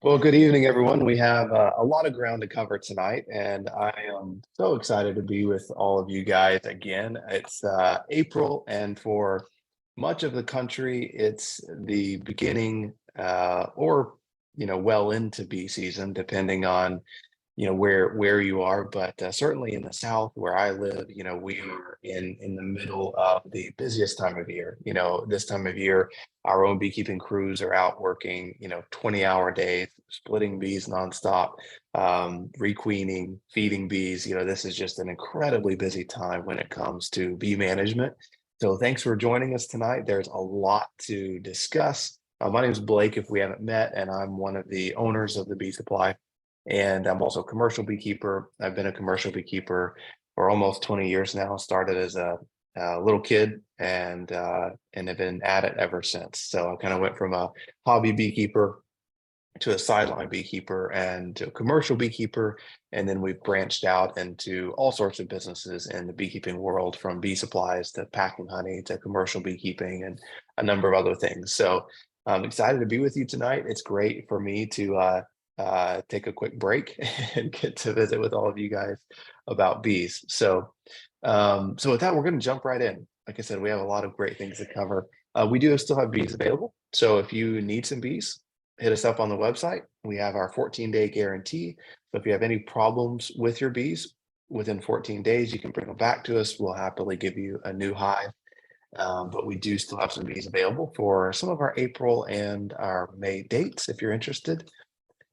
Well, good evening, everyone. We have a lot of ground to cover tonight, and I am so excited to be with all of you guys again. It's April, and for much of the country, it's the beginning or well into bee season, depending on where you are, but certainly in the south where I live, we are in the middle of the busiest time of year. This time of year our own beekeeping crews are out working 20-hour days, splitting bees nonstop, requeening, feeding bees. This is just an incredibly busy time when it comes to bee management. So thanks for joining us tonight. There's a lot to discuss. My name is Blake, if we haven't met, and I'm one of the owners of the Bee Supply. And I'm also a commercial beekeeper. I've been a commercial beekeeper for almost 20 years now. Started as a little kid and have been at it ever since. So I kind of went from a hobby beekeeper to a sideline beekeeper and to a commercial beekeeper. And then we've branched out into all sorts of businesses in the beekeeping world, from bee supplies to packing honey to commercial beekeeping and a number of other things. So I'm excited to be with you tonight. It's great for me to take a quick break and get to visit with all of you guys about bees. So with that, we're going to jump right in. Like I said, we have a lot of great things to cover. We do still have bees available. So if you need some bees, hit us up on the website. We have our 14-day guarantee. So if you have any problems with your bees, within 14 days, you can bring them back to us. We'll happily give you a new hive. But we do still have some bees available for some of our April and our May dates if you're interested.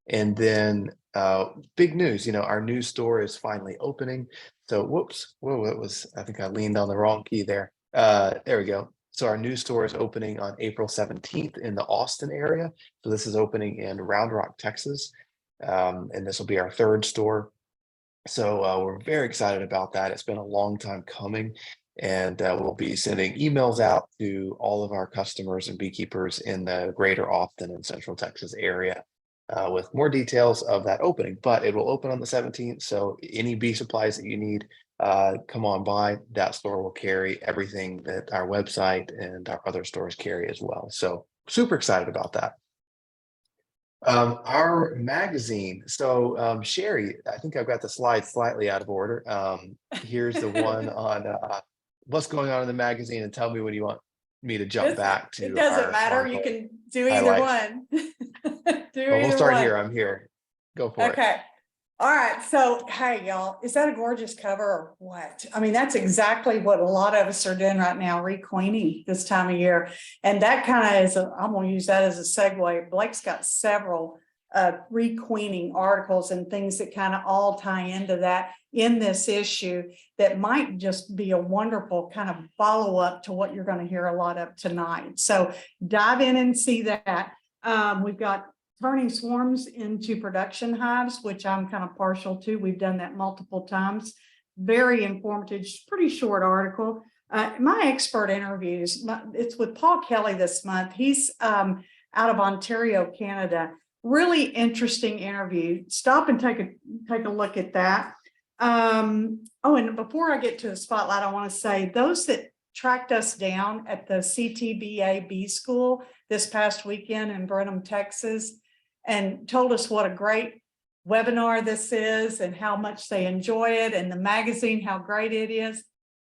And then big news, our new store is finally opening. So whoops, whoa, I think I leaned on the wrong key there. There we go. So our new store is opening on April 17th in the Austin area. So this is opening in Round Rock, Texas. And this will be our third store. So we're very excited about that. It's been a long time coming. And we'll be sending emails out to all of our customers and beekeepers in the greater Austin and Central Texas area with more details of that opening. But it will open on the 17th. So any bee supplies that you need, come on by. That store will carry everything that our website and our other stores carry as well. So super excited about that. Our magazine. So Sherry, I think I've got the slides slightly out of order. Here's the one on what's going on in the magazine, and tell me when you want me to jump back to. It doesn't matter. You can do either one. We'll start here. I'm here. Go for it. Okay. All right. So, hey, y'all, is that a gorgeous cover or what? I mean, that's exactly what a lot of us are doing right now, requeening this time of year. And that kind of is, I'm going to use that as a segue. Blake's got several requeening articles and things that kind of all tie into that in this issue that might just be a wonderful kind of follow-up to what you're going to hear a lot of tonight. So dive in and see that. We've got turning swarms into production hives, which I'm kind of partial to. We've done that multiple times. Very informative, pretty short article. My expert interviews, it's with Paul Kelly this month. He's out of Ontario, Canada. Really interesting interview. Stop and take a look at that. And before I get to the spotlight, I want to say those that tracked us down at the CTBA Bee School this past weekend in Brenham, Texas, and told us what a great webinar this is and how much they enjoy it, and the magazine, how great it is.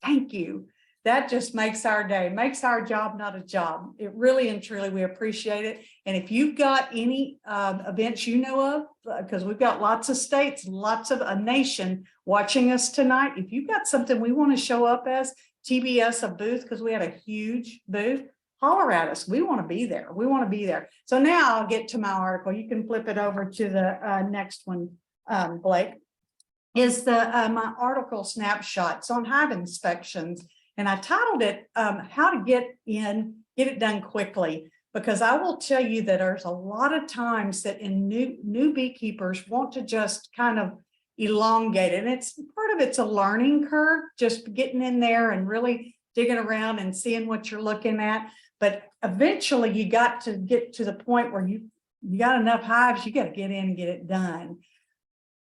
Thank you. That just makes our day, makes our job not a job. It really and truly, we appreciate it. And if you've got any events you know of, because we've got lots of states, lots of a nation watching us tonight. If you've got something we want to show up as, TBS a booth, because we had a huge booth, holler at us. We want to be there. We want to be there. So now I'll get to my article. You can flip it over to the next one, Blake. Is my article snapshots on hive inspections. And I titled it, How to Get It Done Quickly, because I will tell you that there's a lot of times that in new beekeepers want to just kind of elongate it. And it's part of it's a learning curve, just getting in there and really digging around and seeing what you're looking at. But eventually you got to get to the point where you got enough hives, you got to get in and get it done.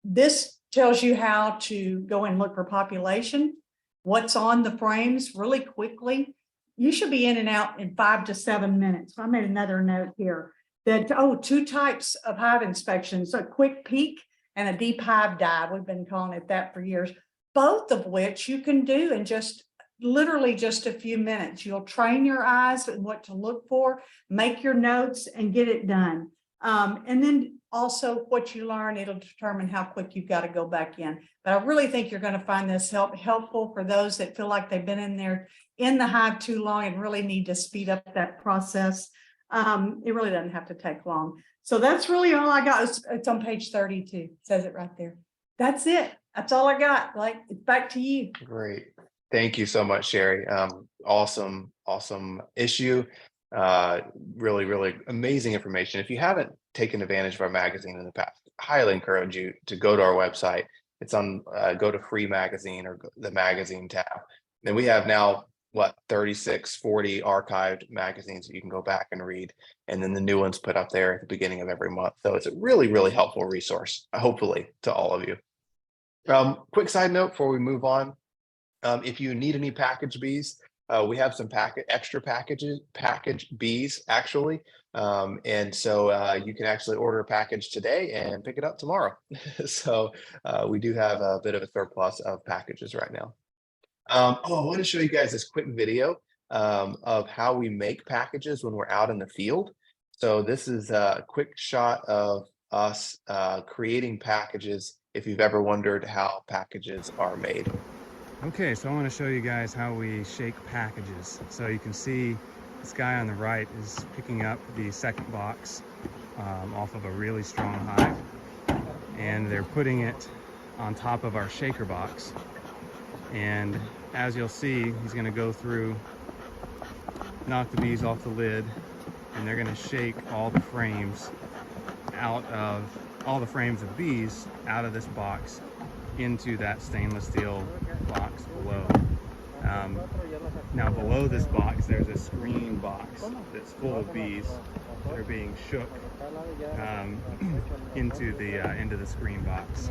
This tells you how to go and look for population, what's on the frames really quickly. You should be in and out in 5 to 7 minutes. I made another note here. That, oh, two types of hive inspections, a quick peek and a deep hive dive. We've been calling it that for years, both of which you can do in just literally just a few minutes. You'll train your eyes and what to look for, make your notes and get it done. And then also what you learn, it'll determine how quick you've got to go back in. But I really think you're going to find this helpful for those that feel like they've been in there in the hive too long and really need to speed up that process. It really doesn't have to take long. So that's really all I got. It's on page 32. It says it right there. That's it. That's all I got. Like, it's back to you. Great. Thank you so much, Sherry. Awesome issue. Really, really amazing information. If you haven't taken advantage of our magazine in the past, I highly encourage you to go to our website. It's on, go to free magazine or the magazine tab. And we have now, 36, 40 archived magazines that you can go back and read. And then the new ones put up there at the beginning of every month. So it's a really, really helpful resource, hopefully, to all of you. Quick side note before we move on. If you need any package bees, we have some extra package bees actually. And so you can actually order a package today and pick it up tomorrow. So we do have a bit of a surplus of packages right now. I want to show you guys this quick video of how we make packages when we're out in the field. So this is a quick shot of us creating packages if you've ever wondered how packages are made. Okay, so I want to show you guys how we shake packages. So you can see this guy on the right is picking up the second box off of a really strong hive, and they're putting it on top of our shaker box. And as you'll see, he's going to go through, knock the bees off the lid, and they're going to shake all the frames of bees out of this box into that stainless steel box below. Now below this box there's a screen box that's full of bees that are being shook into the screen box.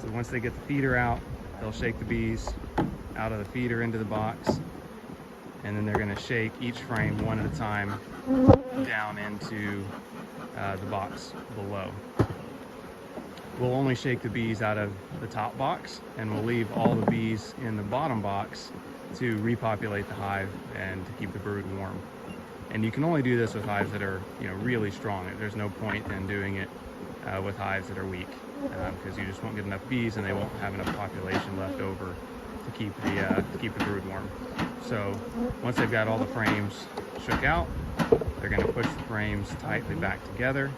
So once they get the feeder out, they'll shake the bees out of the feeder into the box, and then they're going to shake each frame one at a time down into the box below. We'll only shake the bees out of the top box, and we'll leave all the bees in the bottom box to repopulate the hive and to keep the brood warm. And you can only do this with hives that are, really strong. There's no point in doing it with hives that are weak, because you just won't get enough bees and they won't have enough population left over to keep the brood warm. So once they've got all the frames shook out, they're going to push the frames tightly back together.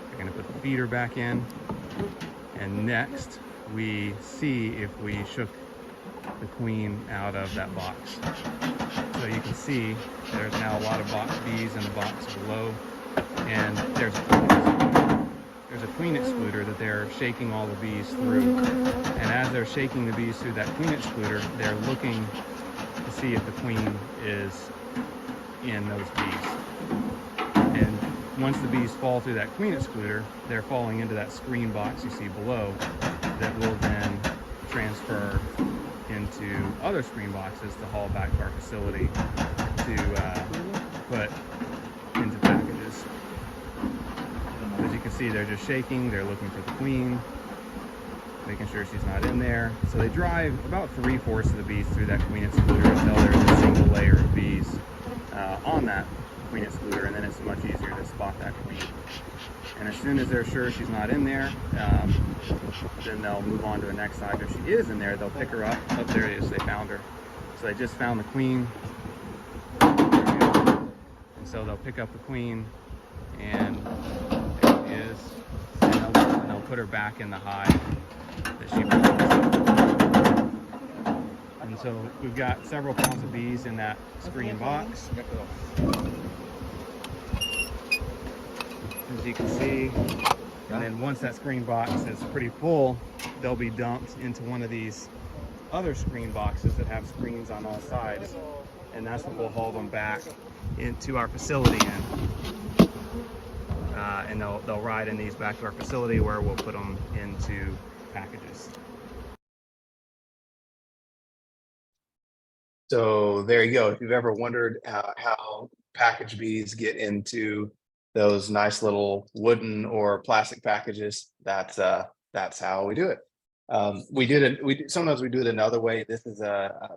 They're going to put the feeder back in, and next we see if we shook the queen out of that box. So you can see there's now a lot of box bees in the box below, and there's a queen excluder that they're shaking all the bees through. And as they're shaking the bees through that queen excluder, they're looking to see if the queen is in those bees. And once the bees fall through that queen excluder, they're falling into that screen box you see below that will then transfer into other screen boxes to haul back to our facility to put into packages. As you can see, they're just shaking, they're looking for the queen, making sure she's not in there. So they drive about 3/4 of the bees through that queen excluder until there's a single layer of bees on that queen excluder, and then it's much easier to spot that queen. And as soon as they're sure she's not in there, then they'll move on to the next hive. If she is in there, they'll pick her up. Oh, there it is, they found her. So they just found the queen. And so they'll pick up the queen, and there it is. And they'll put her back in the hive that she belongs. And so we've got several pounds of bees in that screen box, as you can see. And then once that screen box is pretty full, they'll be dumped into one of these other screen boxes that have screens on all sides, and that's what we'll haul them back into our facility in. And they'll ride in these back to our facility, where we'll put them into packages. So there you go. If you've ever wondered how package bees get into those nice little wooden or plastic packages, that's how we do it. Sometimes we do it another way. This is a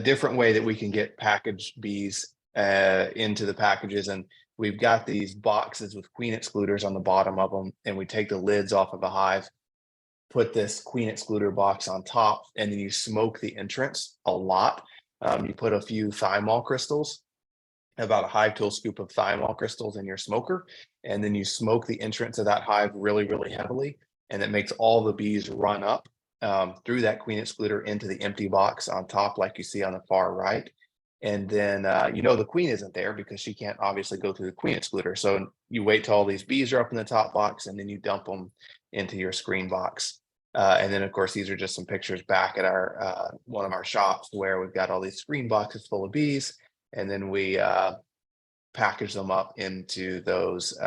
different way that we can get packaged bees into the packages. And we've got these boxes with queen excluders on the bottom of them, and we take the lids off of a hive, put this queen excluder box on top, and then you smoke the entrance a lot. You put a few thymol crystals, about a hive tool scoop of thymol crystals in your smoker, and then you smoke the entrance of that hive really, really heavily, and it makes all the bees run up through that queen excluder into the empty box on top, like you see on the far right. And then the queen isn't there because she can't obviously go through the queen excluder. So you wait till all these bees are up in the top box, and then you dump them into your screen box. And then, of course, these are just some pictures back at our one of our shops where we've got all these screen boxes full of bees, and then we package them up into those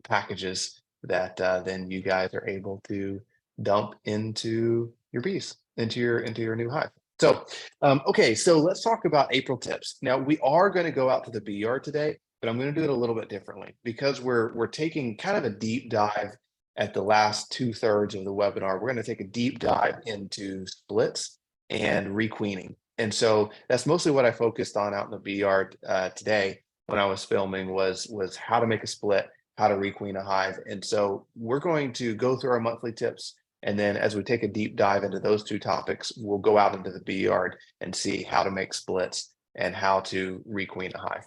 packages that then you guys are able to dump into your bees, into your new hive. So, okay, so let's talk about April tips. Now, we are going to go out to the bee yard today, but I'm going to do it a little bit differently because we're taking kind of a deep dive at the last 2/3 of the webinar. We're going to take a deep dive into splits and requeening. And so that's mostly what I focused on out in the bee yard today when I was filming was how to make a split, how to requeen a hive. And so we're going to go through our monthly tips. And then as we take a deep dive into those two topics, we'll go out into the bee yard and see how to make splits and how to requeen a hive.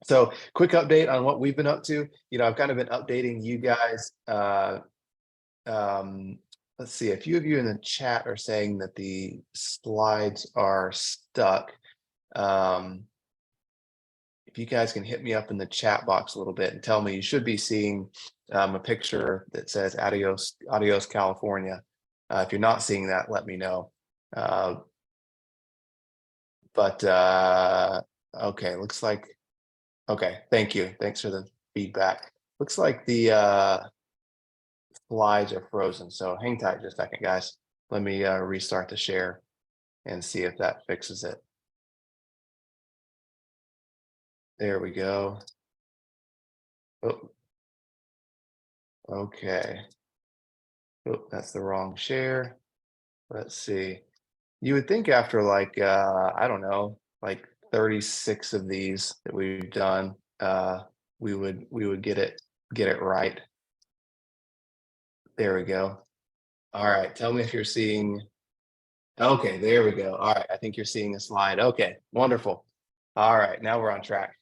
So quick update on what we've been up to. I've kind of been updating you guys. Let's see, a few of you in the chat are saying that the slides are stuck. If you guys can hit me up in the chat box a little bit and tell me, you should be seeing a picture that says adios California. If you're not seeing that, let me know. Okay, looks like, okay, thank you. Thanks for the feedback. Looks like the slides are frozen. So hang tight just a second, guys. Let me restart the share and see if that fixes it. There we go. Oh, okay. Oh, that's the wrong share. Let's see. You would think after like, I don't know, like 36 of these that we've done, we would get it right. There we go. All right, tell me if you're seeing. Okay, there we go. All right, I think you're seeing a slide. Okay, wonderful. All right, now we're on track.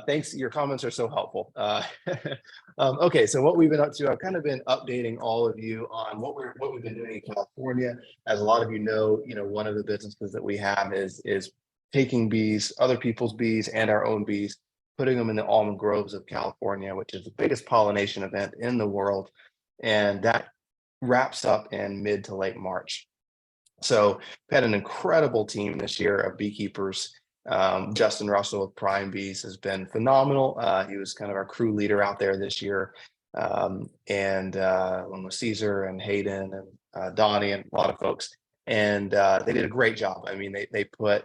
Thanks, your comments are so helpful. Okay, so what we've been up to, I've kind of been updating all of you on what we've been doing in California. As a lot of you know, one of the businesses that we have is taking bees, other people's bees and our own bees, putting them in the almond groves of California, which is the biggest pollination event in the world. And that wraps up in mid to late March. So we had an incredible team this year of beekeepers. Justin Russell with Prime Bees has been phenomenal. He was kind of our crew leader out there this year. And along with Caesar and Hayden and Donnie and a lot of folks. And they did a great job. I mean, they put,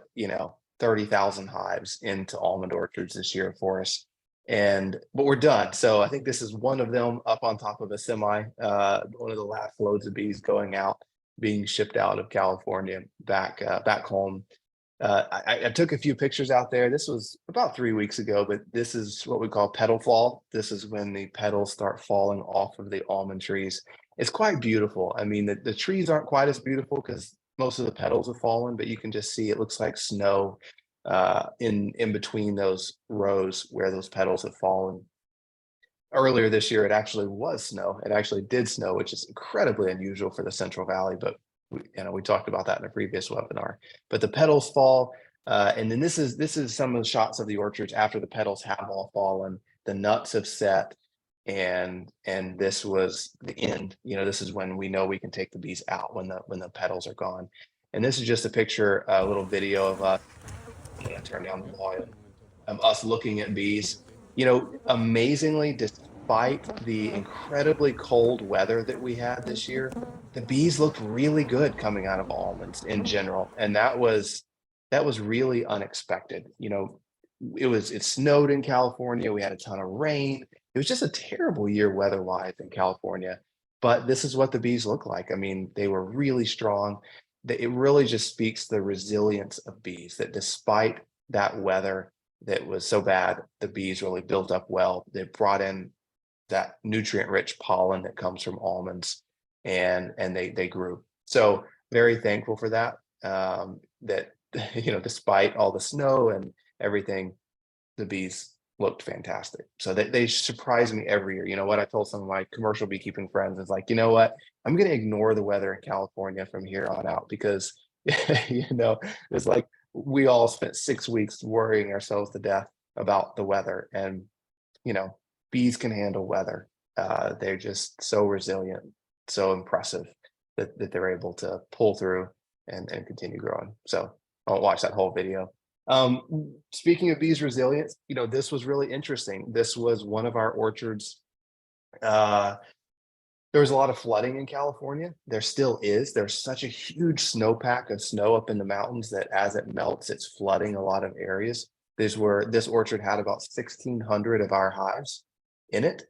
30,000 hives into almond orchards this year for us. But we're done. So I think this is one of them up on top of a semi, one of the last loads of bees going out, being shipped out of California back home. I took a few pictures out there. This was about 3 weeks ago, but this is what we call petal fall. This is when the petals start falling off of the almond trees. It's quite beautiful. I mean, the trees aren't quite as beautiful because most of the petals have fallen, but you can just see it looks like snow in between those rows where those petals have fallen. Earlier this year, it actually was snow. It actually did snow, which is incredibly unusual for the Central Valley, but we talked about that in a previous webinar. But the petals fall, and then this is some of the shots of the orchards after the petals have all fallen. The nuts have set, and this was the end. This is when we know we can take the bees out, when the petals are gone. And this is just a picture, a little video of us. I'm gonna turn down the volume of us looking at bees. Amazingly, despite the incredibly cold weather that we had this year, the bees looked really good coming out of almonds in general. And that was that was really unexpected. You know, it snowed in California. We had a ton of rain. It was just a terrible year weather-wise in California. But this is what the bees look like. I mean, they were really strong. It really just speaks to the resilience of bees, that despite that weather that was so bad, the bees really built up well. They brought in that nutrient-rich pollen that comes from almonds, and they grew. So very thankful for that. That you know, despite all the snow and everything, the bees looked fantastic. So they surprise me every year. You know what? I told some of my commercial beekeeping friends, it's like, you know what? I'm going to ignore the weather in California from here on out because, you know, it's like we all spent 6 weeks worrying ourselves to death about the weather. And, you know, bees can handle weather. They're just so resilient, so impressive that they're able to pull through and continue growing. So I won't watch that whole video. Speaking of bees resilience, you know, this was really interesting. This was one of our orchards. There was a lot of flooding in California. There still is. There's such a huge snowpack of snow up in the mountains that as it melts, it's flooding a lot of areas. This orchard had about 1,600 of our hives in it.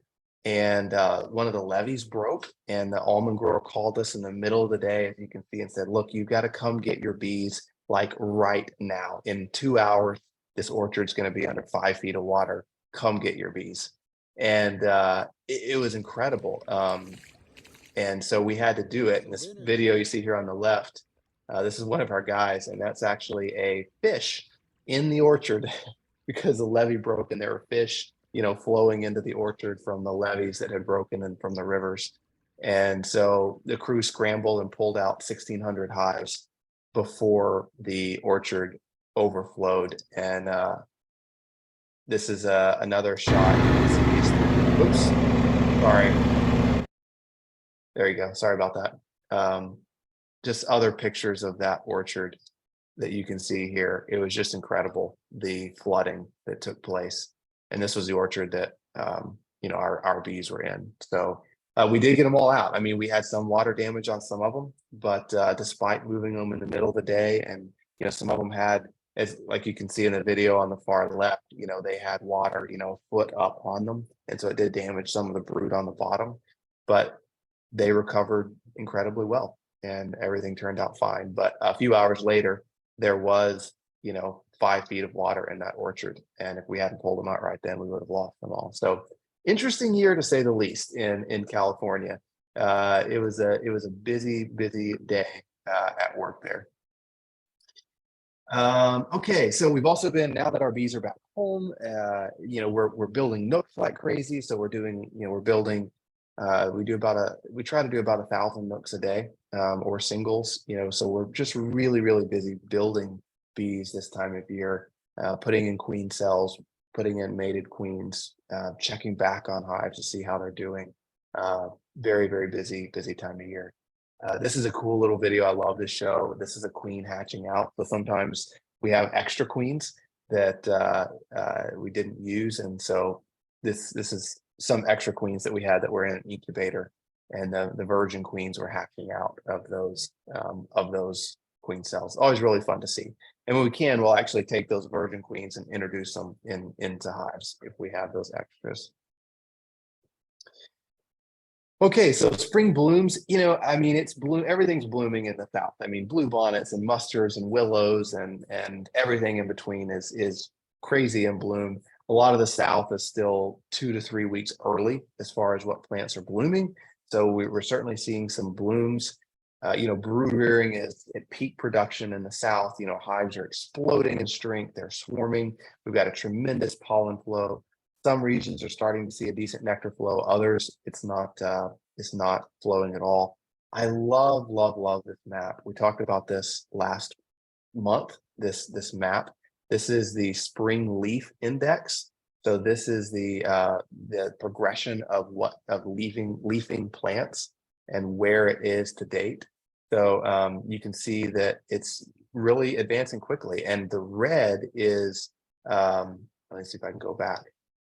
And one of the levees broke, and the almond grower called us in the middle of the day, as you can see, and said, look, you got to come get your bees like right now. In 2 hours, this orchard's going to be under 5 feet of water. Come get your bees. And it was incredible. And so we had to do it. In this video you see here on the left, this is one of our guys, and that's actually a fish in the orchard because the levee broke and there were fish, you know, flowing into the orchard from the levees that had broken and from the rivers. And so the crew scrambled and pulled out 1,600 hives before the orchard overflowed. And this is another shot. Oops, sorry. There you go. Sorry about that. Just other pictures of that orchard that you can see here. It was just incredible, the flooding that took place. And this was the orchard that, you know, our bees were in. So we did get them all out. I mean, we had some water damage on some of them, but despite moving them in the middle of the day, and, you know, some of them had, as like you can see in the video on the far left, you know, they had water, you know, a foot up on them. And so it did damage some of the brood on the bottom, but they recovered incredibly well and everything turned out fine. But a few hours later, there was, you know, 5 feet of water in that orchard. And if we hadn't pulled them out right then, we would have lost them all. So interesting year to say the least in California. It was a busy day at work there. Okay, so we've also been, now that our bees are back home, you know, we're building nooks like crazy. So we're doing, you know, we're building, we try to do about 1,000 nooks a day, or singles, you know, so we're just really busy building bees this time of year, putting in queen cells, putting in mated queens, checking back on hives to see how they're doing. Very busy time of year. This is a cool little video. I love this show. This is a queen hatching out. So sometimes we have extra queens that we didn't use. And so this is some extra queens that we had that were in an incubator, and the virgin queens were hatching out of those queen cells. Always really fun to see. And when we can, we'll actually take those virgin queens and introduce them into hives if we have those extras. Okay, so spring blooms, you know, I mean, everything's blooming in the South. I mean, bluebonnets and musters and willows and everything in between is crazy in bloom. A lot of the South is still 2 to 3 weeks early as far as what plants are blooming. So we're certainly seeing some blooms. You know, brood rearing is at peak production in the South. You know, hives are exploding in strength. They're swarming. We've got a tremendous pollen flow. Some regions are starting to see a decent nectar flow. Others, it's not flowing at all. I love this map. We talked about this last month, this map. This is the spring leaf index. So this is the progression of leafing plants and where it is to date. So you can see that it's really advancing quickly. And the red is, let me see if I can go back.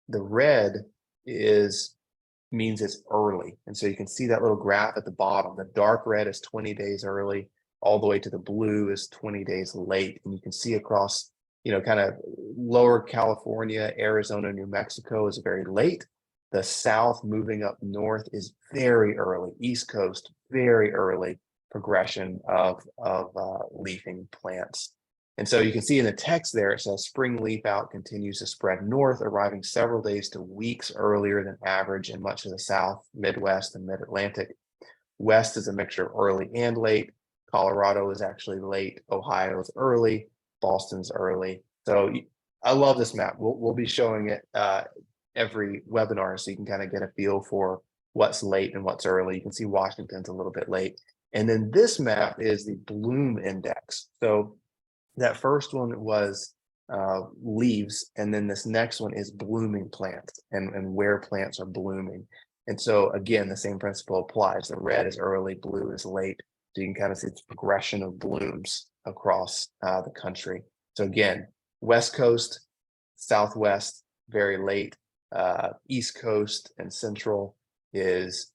The red means it's early. And so you can see that little graph at the bottom. The dark red is 20 days early. all the way to the blue is 20 days late. And you can see across, kind of lower California, Arizona, New Mexico is very late. The south moving up north is very early. East Coast, very early progression of leafing plants. And so you can see in the text there, it says spring leaf out continues to spread north, arriving several days to weeks earlier than average in much of the South, Midwest, and Mid-Atlantic. West is a mixture of early and late. Colorado is actually late. Ohio is early. Boston's early. So I love this map. We'll be showing it every webinar so you can kind of get a feel for what's late and what's early. You can see Washington's a little bit late. And then this map is the bloom index. So that first one was leaves, and then this next one is blooming plants and where plants are blooming. And so again, the same principle applies. The red is early, blue is late. So you can kind of see this progression of blooms across the country. So again, West Coast, Southwest, very late. East Coast and Central is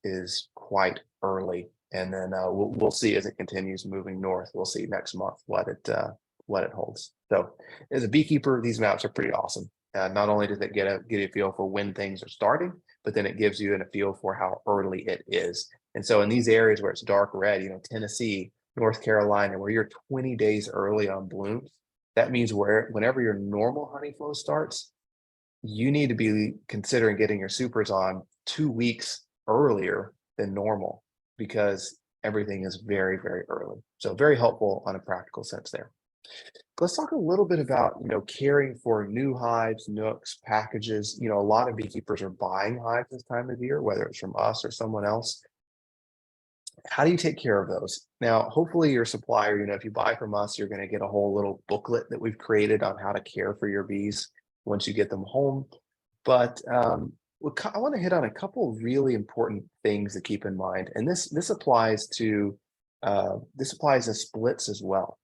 quite early. And then we'll see as it continues moving north. We'll see next month what it holds. So as a beekeeper, these maps are pretty awesome. Not only does it get a feel for when things are starting, but then it gives you a feel for how early it is. And so in these areas where it's dark red, Tennessee, North Carolina, where you're 20 days early on blooms, that means whenever your normal honey flow starts, you need to be considering getting your supers on 2 weeks earlier than normal because everything is very, very early. So very helpful on a practical sense there. Let's talk a little bit about, caring for new hives, nucs, packages. A lot of beekeepers are buying hives this time of year, whether it's from us or someone else. How do you take care of those? Now, hopefully your supplier, if you buy from us, you're going to get a whole little booklet that we've created on how to care for your bees once you get them home. But I want to hit on a couple of really important things to keep in mind. And this applies to splits as well.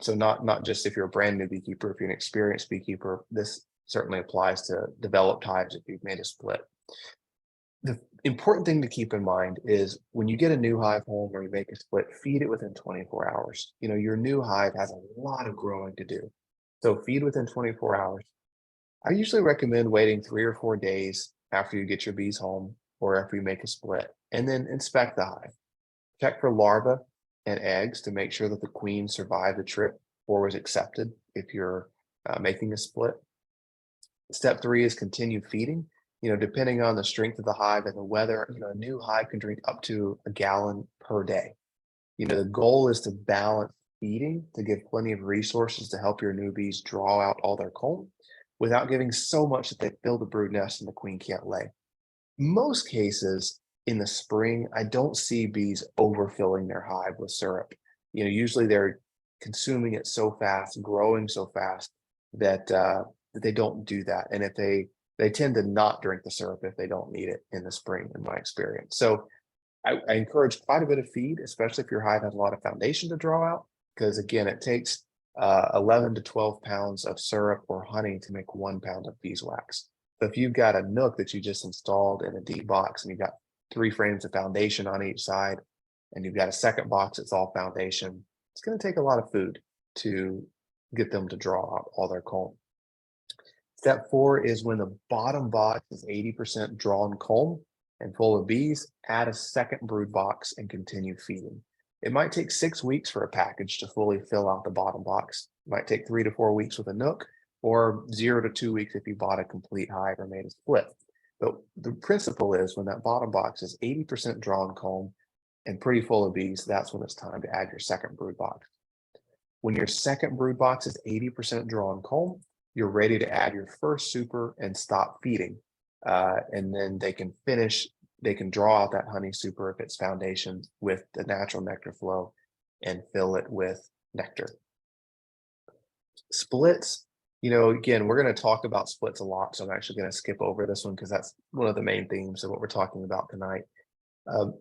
So not just if you're a brand new beekeeper, if you're an experienced beekeeper, this certainly applies to developed hives if you've made a split. The important thing to keep in mind is when you get a new hive home or you make a split, feed it within 24 hours. Your new hive has a lot of growing to do. So feed within 24 hours. I usually recommend waiting 3 or 4 days after you get your bees home or after you make a split, and then inspect the hive. Check for larvae and eggs to make sure that the queen survived the trip or was accepted if you're making a split. Step 3 is continue feeding. Depending on the strength of the hive and the weather, a new hive can drink up to a gallon per day. The goal is to balance feeding to give plenty of resources to help your new bees draw out all their comb without giving so much that they fill the brood nest and the queen can't lay. Most cases in the spring, I don't see bees overfilling their hive with syrup. Usually they're consuming it so fast, growing so fast that they don't do that. And if they tend to not drink the syrup if they don't need it in the spring, in my experience. So I encourage quite a bit of feed, especially if your hive has a lot of foundation to draw out, because again, it takes 11 to 12 pounds of syrup or honey to make 1 pound of beeswax. So if you've got a nook that you just installed in a deep box and you've got 3 frames of foundation on each side, and you've got a second box that's all foundation, it's going to take a lot of food to get them to draw out all their comb. Step 4 is when the bottom box is 80% drawn comb and full of bees, add a second brood box and continue feeding. It might take 6 weeks for a package to fully fill out the bottom box. It might take 3 to 4 weeks with a nook, or 0 to 2 weeks if you bought a complete hive or made a split. But the principle is when that bottom box is 80% drawn comb and pretty full of bees, that's when it's time to add your second brood box. When your second brood box is 80% drawn comb, you're ready to add your first super and stop feeding. And then they can draw out that honey super if it's foundation with the natural nectar flow and fill it with nectar. Splits, again, we're going to talk about splits a lot, so I'm actually going to skip over this one because that's one of the main themes of what we're talking about tonight.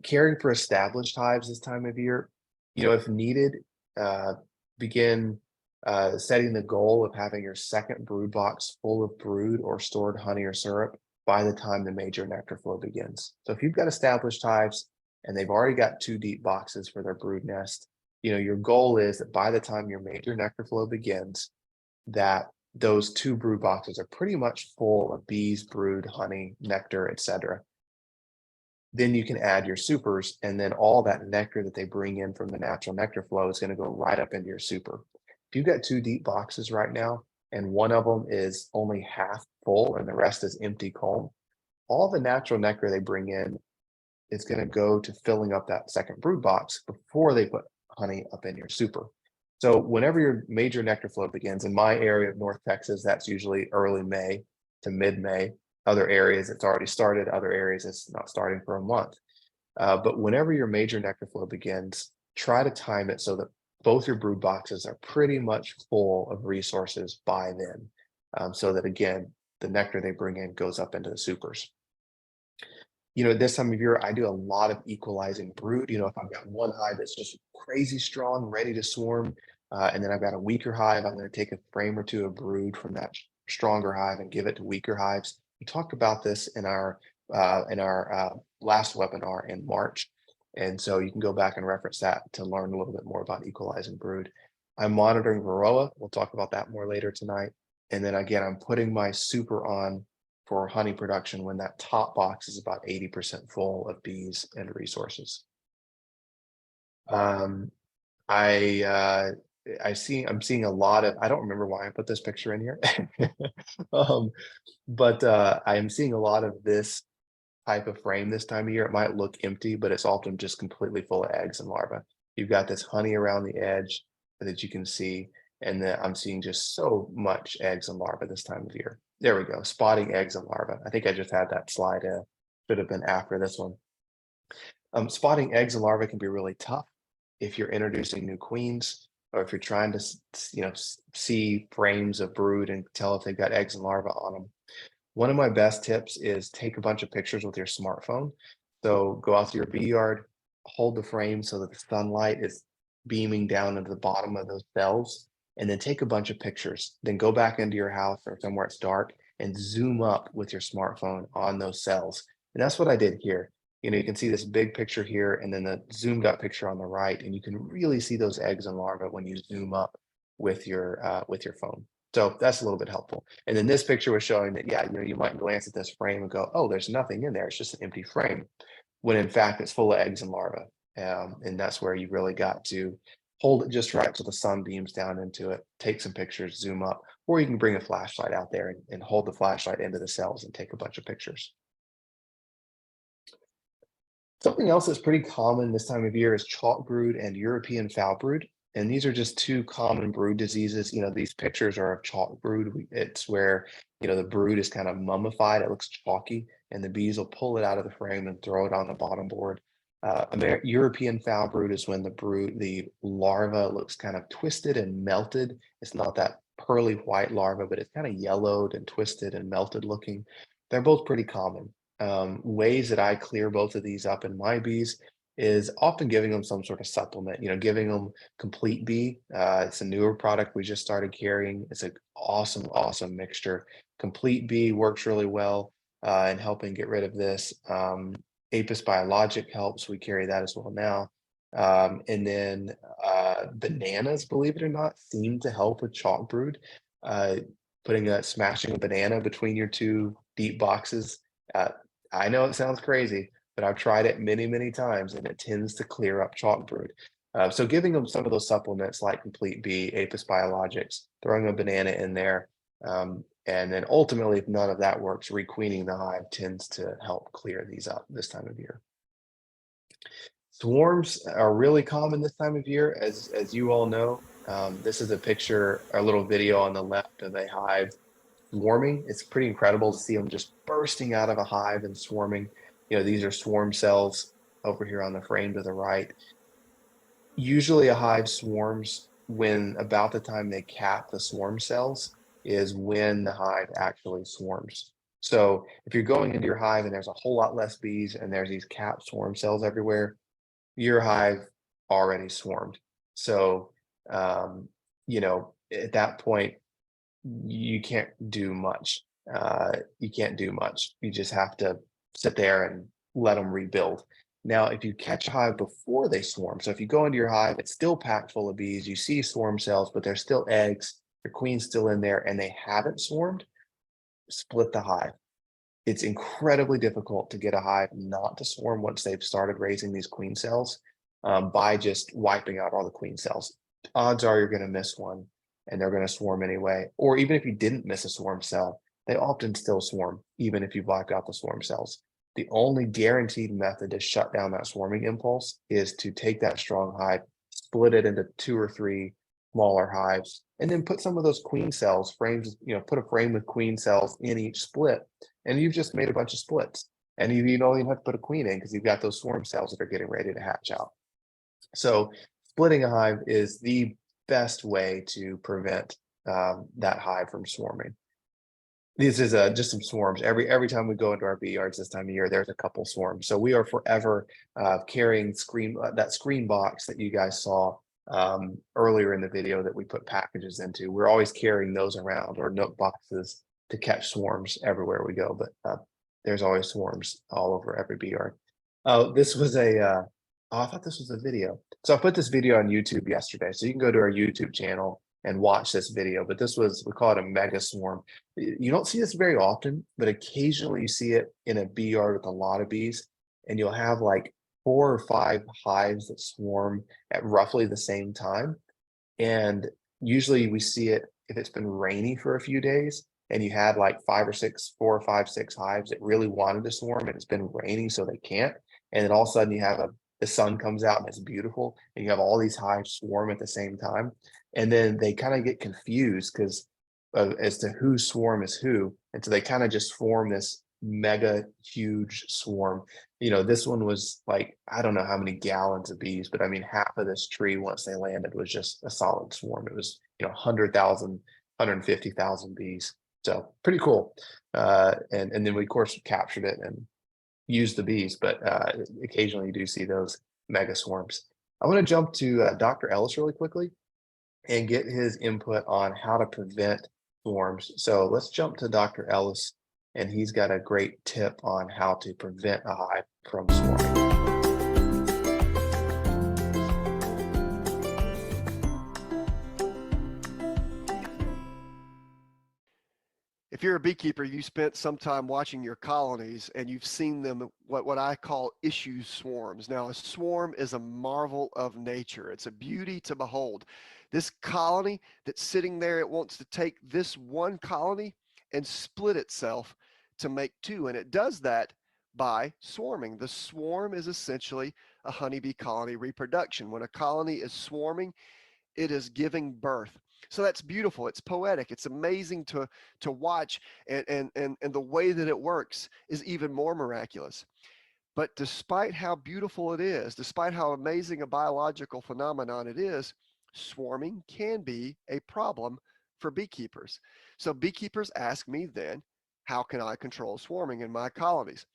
Caring for established hives this time of year, if needed, begin setting the goal of having your second brood box full of brood or stored honey or syrup by the time the major nectar flow begins. So if you've got established hives and they've already got 2 deep boxes for their brood nest, your goal is that by the time your major nectar flow begins, that those 2 brood boxes are pretty much full of bees, brood, honey, nectar, etc. Then you can add your supers, and then all that nectar that they bring in from the natural nectar flow is going to go right up into your super. If you've got 2 deep boxes right now, and one of them is only half full and the rest is empty comb, all the natural nectar they bring in is going to go to filling up that second brood box before they put honey up in your super. So whenever your major nectar flow begins, in my area of North Texas, that's usually early May to mid-May. Other areas it's already started, other areas it's not starting for a month. But whenever your major nectar flow begins, try to time it so that both your brood boxes are pretty much full of resources by then. So that again, the nectar they bring in goes up into the supers. This time of year, I do a lot of equalizing brood. If I've got one hive that's just crazy strong, ready to swarm, and then I've got a weaker hive, I'm going to take a frame or two of brood from that stronger hive and give it to weaker hives. We talked about this in our last webinar in March, and so you can go back and reference that to learn a little bit more about equalizing brood. I'm monitoring Varroa. We'll talk about that more later tonight. And then again, I'm putting my super on for honey production when that top box is about 80% full of bees and resources. I'm seeing a lot of, I don't remember why I put this picture in here, but I am seeing a lot of this type of frame this time of year. It might look empty, but it's often just completely full of eggs and larvae. You've got this honey around the edge that you can see, and then I'm seeing just so much eggs and larvae this time of year. There we go, spotting eggs and larvae. I think I just had that slide, should have been after this one. Spotting eggs and larvae can be really tough if you're introducing new queens, or if you're trying to see frames of brood and tell if they've got eggs and larvae on them. One of my best tips is take a bunch of pictures with your smartphone. So go out to your bee yard, hold the frame so that the sunlight is beaming down into the bottom of those cells, and then take a bunch of pictures. Then go back into your house or somewhere it's dark and zoom up with your smartphone on those cells. And that's what I did here. You can see this big picture here and then the zoomed up picture on the right, and you can really see those eggs and larvae when you zoom up with your phone. So that's a little bit helpful. And then this picture was showing that, yeah, you might glance at this frame and go, oh, there's nothing in there. It's just an empty frame, when in fact it's full of eggs and larvae. And that's where you really got to hold it just right so the sun beams down into it, take some pictures, zoom up, or you can bring a flashlight out there and hold the flashlight into the cells and take a bunch of pictures. Something else that's pretty common this time of year is chalkbrood and European foul brood. And these are just 2 common brood diseases. These pictures are of chalkbrood. It's where, the brood is kind of mummified. It looks chalky, and the bees will pull it out of the frame and throw it on the bottom board. European foul brood is when the larva looks kind of twisted and melted. It's not that pearly white larva, but it's kind of yellowed and twisted and melted looking. They're both pretty common. Ways that I clear both of these up in my bees is often giving them some sort of supplement, giving them Complete Bee. It's a newer product we just started carrying. It's an awesome mixture. Complete Bee works really well in helping get rid of this. Apis Biologic helps. We carry that as well now. And then bananas, believe it or not, seem to help with chalkbrood. Smashing a banana between your 2 deep boxes. I know it sounds crazy, but I've tried it many times, and it tends to clear up chalkbrood. So giving them some of those supplements like Complete Bee, Apis Biologics, throwing a banana in there, and then ultimately, if none of that works, requeening the hive tends to help clear these up this time of year. Swarms are really common this time of year, as you all know. This is a little video on the left of a hive swarming. It's pretty incredible to see them just bursting out of a hive and swarming. These are swarm cells over here on the frame to the right. Usually a hive swarms when about the time they cap the swarm cells is when the hive actually swarms. So if you're going into your hive and there's a whole lot less bees and there's these capped swarm cells everywhere, your hive already swarmed. So, at that point, you can't do much. You can't do much. You just have to sit there and let them rebuild. Now, if you catch a hive before they swarm, so if you go into your hive, it's still packed full of bees, you see swarm cells, but there's still eggs, your queen's still in there, and they haven't swarmed, split the hive. It's incredibly difficult to get a hive not to swarm once they've started raising these queen cells by just wiping out all the queen cells. Odds are you're going to miss one and they're going to swarm anyway. Or even if you didn't miss a swarm cell, they often still swarm, even if you've wiped out the swarm cells. The only guaranteed method to shut down that swarming impulse is to take that strong hive, split it into 2 or 3 smaller hives, and then put some of those queen cells, frames, put a frame with queen cells in each split, and you've just made a bunch of splits. And you don't even have to put a queen in because you've got those swarm cells that are getting ready to hatch out. So splitting a hive is the best way to prevent that hive from swarming. This is just some swarms. Every time we go into our bee yards this time of year, there's a couple swarms. So we are forever carrying that screen box that you guys saw earlier in the video that we put packages into. We're always carrying those around, or nook boxes, to catch swarms everywhere we go. But there's always swarms all over every bee yard. This was I thought this was a video. So I put this video on YouTube yesterday. So you can go to our YouTube channel and watch this video. But this was, we call it a mega swarm. You don't see this very often, but occasionally you see it in a bee yard with a lot of bees, and you'll have like 4 or 5 hives that swarm at roughly the same time. And usually we see it if it's been rainy for a few days and you had like 4 or 5, 6 hives that really wanted to swarm and it's been raining so they can't. And then all of a sudden you have the sun comes out and it's beautiful and you have all these hives swarm at the same time. And then they kind of get confused because as to whose swarm is who. And so they kind of just form this mega huge swarm. This one was like, I don't know how many gallons of bees, but I mean, half of this tree, once they landed, was just a solid swarm. It was, 100,000, 150,000 bees. So pretty cool. And then we, of course, captured it and used the bees, but occasionally you do see those mega swarms. I want to jump to Dr. Ellis really quickly and get his input on how to prevent swarms. So let's jump to Dr. Ellis, and he's got a great tip on how to prevent a hive from swarming. If you're a beekeeper, you spent some time watching your colonies and you've seen them, what I call issue swarms. Now, a swarm is a marvel of nature. It's a beauty to behold. This colony that's sitting there, it wants to take this one colony and split itself to make 2. And it does that by swarming. The swarm is essentially a honeybee colony reproduction. When a colony is swarming, it is giving birth. So that's beautiful. It's poetic. It's amazing to watch, and the way that it works is even more miraculous. But despite how beautiful it is, despite how amazing a biological phenomenon it is, swarming can be a problem for beekeepers. So beekeepers ask me then, how can I control swarming in my colonies?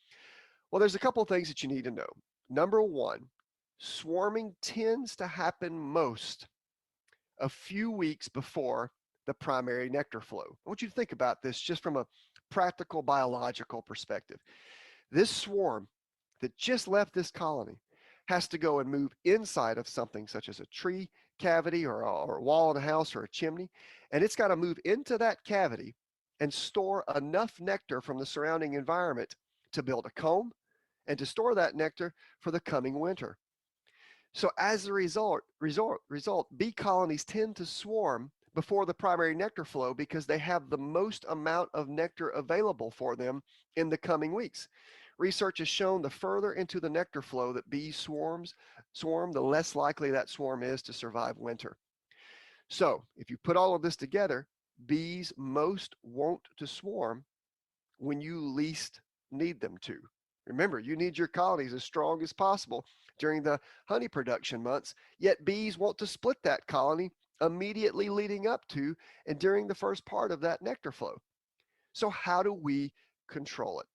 Well, there's a couple of things that you need to know. Number one, swarming tends to happen most a few weeks before the primary nectar flow. I want you to think about this just from a practical biological perspective. This swarm that just left this colony has to go and move inside of something such as a tree cavity or a wall in a house or a chimney, and it's got to move into that cavity and store enough nectar from the surrounding environment to build a comb and to store that nectar for the coming winter. So as a result, bee colonies tend to swarm before the primary nectar flow because they have the most amount of nectar available for them in the coming weeks. Research has shown the further into the nectar flow that bees swarm, the less likely that swarm is to survive winter. So if you put all of this together, bees most want to swarm when you least need them to. Remember, you need your colonies as strong as possible during the honey production months, yet bees want to split that colony immediately leading up to and during the first part of that nectar flow. So how do we control it?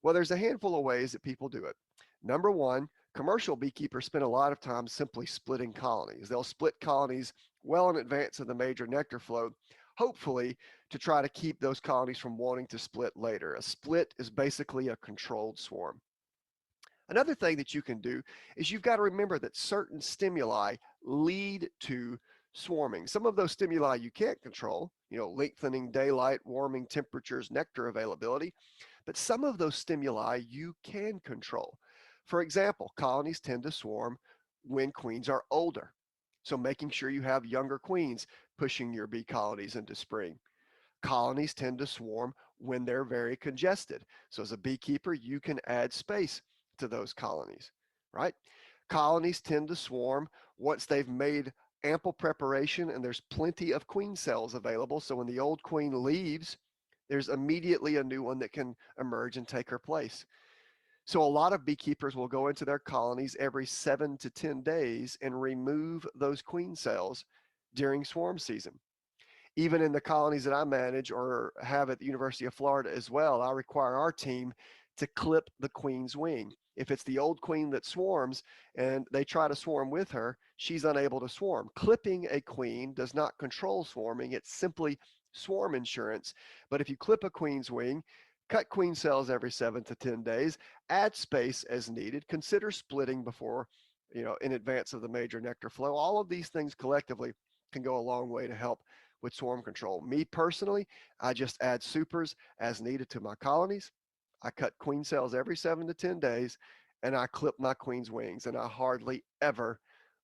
Well, there's a handful of ways that people do it. Number one, commercial beekeepers spend a lot of time simply splitting colonies. They'll split colonies well in advance of the major nectar flow, hopefully to try to keep those colonies from wanting to split later. A split is basically a controlled swarm. Another thing that you can do is you've got to remember that certain stimuli lead to swarming. Some of those stimuli you can't control, lengthening daylight, warming temperatures, nectar availability, but some of those stimuli you can control. For example, colonies tend to swarm when queens are older. So making sure you have younger queens pushing your bee colonies into spring. Colonies tend to swarm when they're very congested. So as a beekeeper, you can add space to those colonies, right? Colonies tend to swarm once they've made ample preparation and there's plenty of queen cells available. So when the old queen leaves, there's immediately a new one that can emerge and take her place. So a lot of beekeepers will go into their colonies every 7 to 10 days and remove those queen cells during swarm season. Even in the colonies that I manage or have at the University of Florida as well, I require our team to clip the queen's wing. If it's the old queen that swarms and they try to swarm with her, she's unable to swarm. Clipping a queen does not control swarming, it's simply swarm insurance. But if you clip a queen's wing, cut queen cells every 7 to 10 days, add space as needed, consider splitting before, in advance of the major nectar flow. All of these things collectively can go a long way to help with swarm control. Me personally, I just add supers as needed to my colonies. I cut queen cells every 7 to 10 days, and I clip my queen's wings, and I hardly ever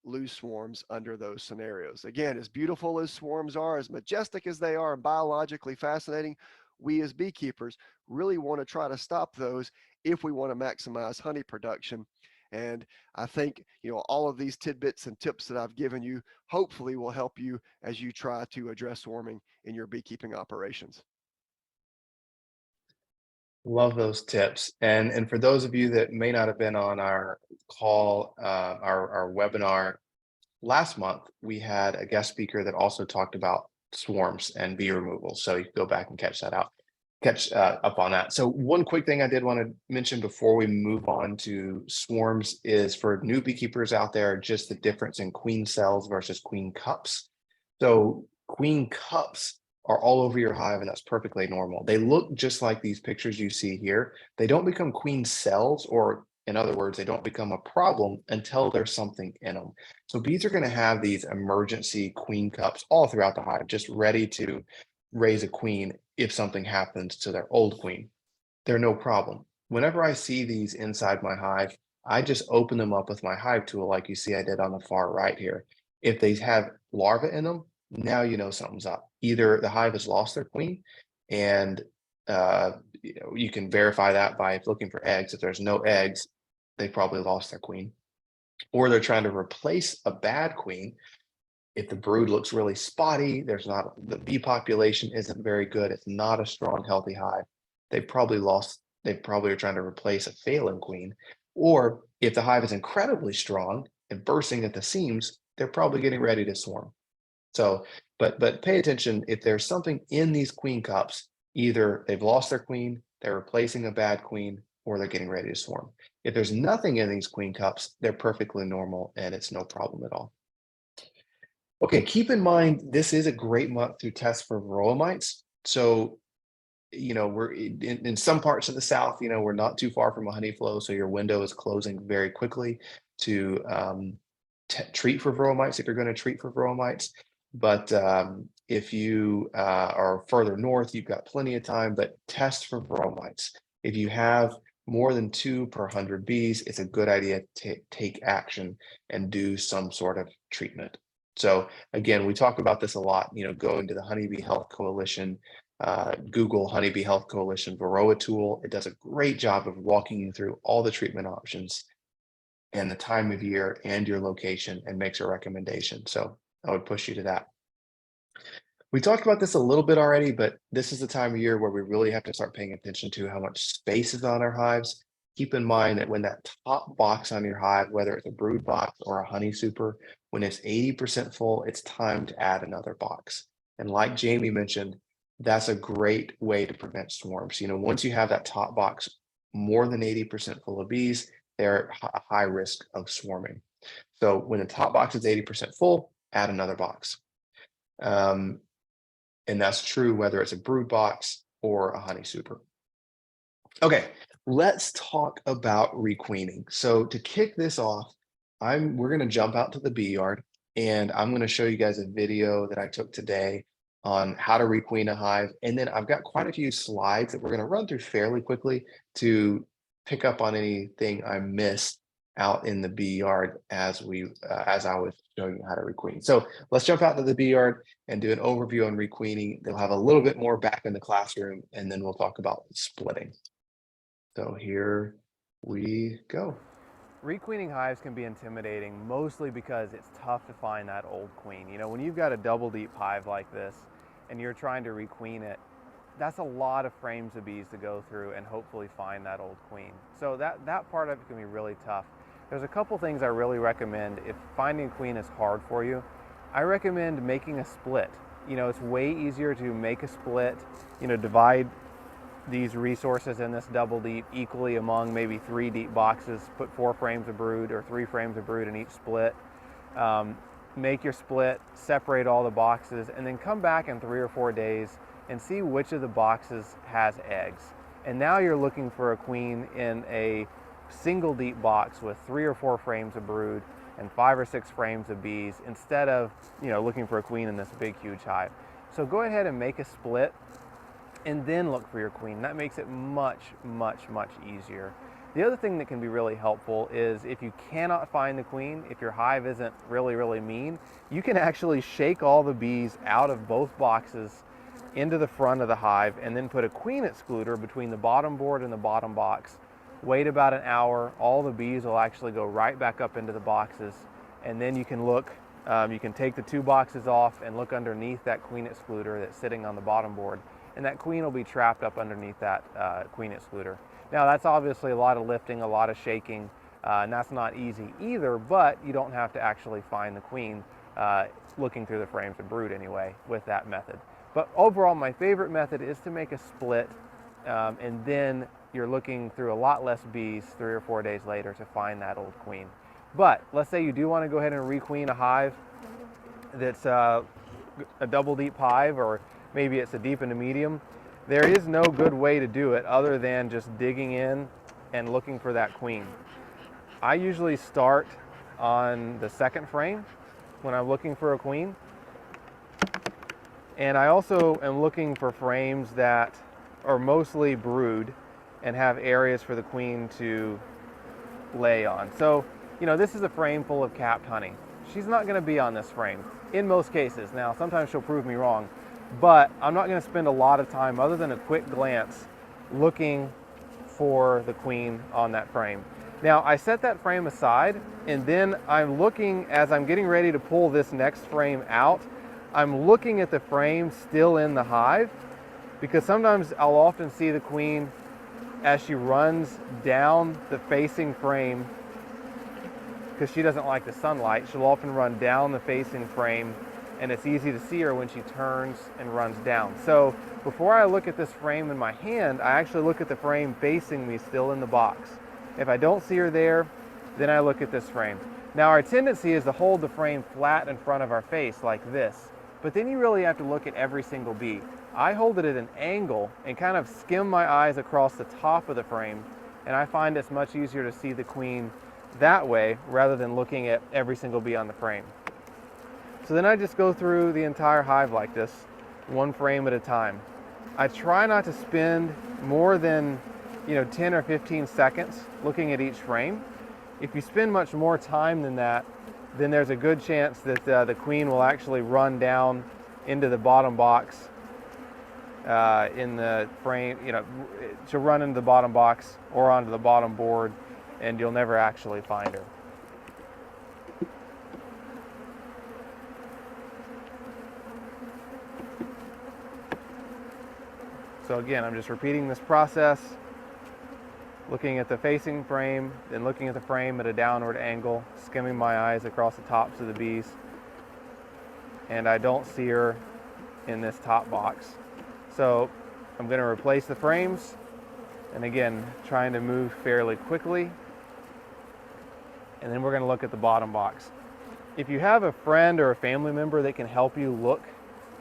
lose swarms under those scenarios. Again, as beautiful as swarms are, as majestic as they are, and biologically fascinating, we as beekeepers really want to try to stop those if we want to maximize honey production. And I think, all of these tidbits and tips that I've given you hopefully will help you as you try to address swarming in your beekeeping operations. Love those tips. And for those of you that may not have been on our call, our webinar last month, we had a guest speaker that also talked about swarms and bee removal. So you can go back and catch up on that. So one quick thing I did want to mention before we move on to swarms is for new beekeepers out there, just the difference in queen cells versus queen cups. So queen cups are all over your hive, and that's perfectly normal. They look just like these pictures you see here. They don't become queen cells, or in other words, they don't become a problem until there's something in them. So bees are going to have these emergency queen cups all throughout the hive, just ready to raise a queen if something happens to their old queen. They're no problem. Whenever I see these inside my hive, I just open them up with my hive tool, like you see I did on the far right here. If they have larvae in them, now you know something's up. Either the hive has lost their queen, and you can verify that by looking for eggs. If there's no eggs, they probably lost their queen, or they're trying to replace a bad queen. If the brood looks really spotty, the bee population isn't very good, it's not a strong, healthy hive, they probably are trying to replace a failing queen. Or if the hive is incredibly strong and bursting at the seams, they're probably getting ready to swarm. So, but pay attention, if there's something in these queen cups, either they've lost their queen, they're replacing a bad queen, or they're getting ready to swarm. If there's nothing in these queen cups, they're perfectly normal and it's no problem at all. Okay, keep in mind, this is a great month to test for Varroa mites. So, we're in some parts of the South, we're not too far from a honey flow. So your window is closing very quickly to treat for Varroa mites if you're going to treat for Varroa mites. But if you are further north, you've got plenty of time, but test for Varroa mites. If you have more than 2 per 100 bees, it's a good idea to take action and do some sort of treatment. So again, we talk about this a lot, go into the Honeybee Health Coalition, Google Honeybee Health Coalition Varroa tool. It does a great job of walking you through all the treatment options and the time of year and your location, and makes a recommendation. So I would push you to that. We talked about this a little bit already, but this is the time of year where we really have to start paying attention to how much space is on our hives. Keep in mind that when that top box on your hive, whether it's a brood box or a honey super, when it's 80% full, it's time to add another box. And like Jamie mentioned, that's a great way to prevent swarms. Once you have that top box more than 80% full of bees, they're at high risk of swarming. So when the top box is 80% full, add another box. And that's true whether it's a brood box or a honey super. Okay, let's talk about requeening. So to kick this off, we're gonna jump out to the bee yard and I'm gonna show you guys a video that I took today on how to requeen a hive. And then I've got quite a few slides that we're gonna run through fairly quickly to pick up on anything I missed out in the bee yard as I was showing you how to requeen. So let's jump out to the bee yard and do an overview on requeening. They'll have a little bit more back in the classroom, and then we'll talk about splitting. So here we go. Requeening hives can be intimidating, mostly because it's tough to find that old queen. You know, when you've got a double deep hive like this and you're trying to requeen it, that's a lot of frames of bees to go through and hopefully find that old queen. So that part of it can be really tough. There's a couple things I really recommend if finding a queen is hard for you. I recommend making a split. You know, it's way easier to make a split, you know, divide these resources in this double deep equally among maybe 3 deep boxes, put 4 frames of brood or 3 frames of brood in each split. Make your split, separate all the boxes, and then come back in 3 or 4 days and see which of the boxes has eggs. And now you're looking for a queen in a single deep box with 3 or 4 frames of brood and 5 or 6 frames of bees instead of, you know, looking for a queen in this big huge hive. So go ahead and make a split and then look for your queen. That makes it much, much, much easier. The other thing that can be really helpful is if you cannot find the queen, if your hive isn't really, really mean, you can actually shake all the bees out of both boxes into the front of the hive and then put a queen excluder between the bottom board and the bottom box. Wait about an hour, all the bees will actually go right back up into the boxes, and then you can look, you can take the 2 boxes off and look underneath that queen excluder that's sitting on the bottom board, and that queen will be trapped up underneath that queen excluder. Now that's obviously a lot of lifting, a lot of shaking, and that's not easy either, but you don't have to actually find the queen looking through the frames of brood anyway with that method. But overall, my favorite method is to make a split, and then you're looking through a lot less bees 3 or 4 days later to find that old queen. But let's say you do want to go ahead and requeen a hive that's a double deep hive, or maybe it's a deep and a medium. There is no good way to do it other than just digging in and looking for that queen. I usually start on the 2nd frame when I'm looking for a queen. And I also am looking for frames that are mostly brood and have areas for the queen to lay on. So, you know, this is a frame full of capped honey. She's not going to be on this frame in most cases. Now, sometimes she'll prove me wrong, but I'm not going to spend a lot of time other than a quick glance looking for the queen on that frame. Now, I set that frame aside, and then I'm looking as I'm getting ready to pull this next frame out. I'm looking at the frame still in the hive, because sometimes I'll often see the queen as she runs down the facing frame, because she doesn't like the sunlight. She'll often run down the facing frame, and it's easy to see her when she turns and runs down. So before I look at this frame in my hand, I actually look at the frame facing me still in the box. If I don't see her there, then I look at this frame. Now, our tendency is to hold the frame flat in front of our face like this, but then you really have to look at every single bee. I hold it at an angle and kind of skim my eyes across the top of the frame, and I find it's much easier to see the queen that way rather than looking at every single bee on the frame. So then I just go through the entire hive like this, 1 frame at a time. I try not to spend more than 10 or 15 seconds looking at each frame. If you spend much more time than that, then there's a good chance that the queen will actually run down into the bottom box in the frame. She'll run into the bottom box or onto the bottom board, and you'll never actually find her. So again, I'm just repeating this process, looking at the facing frame, then looking at the frame at a downward angle, skimming my eyes across the tops of the bees, and I don't see her in this top box. So I'm going to replace the frames, and again, trying to move fairly quickly, and then we're going to look at the bottom box. If you have a friend or a family member that can help you look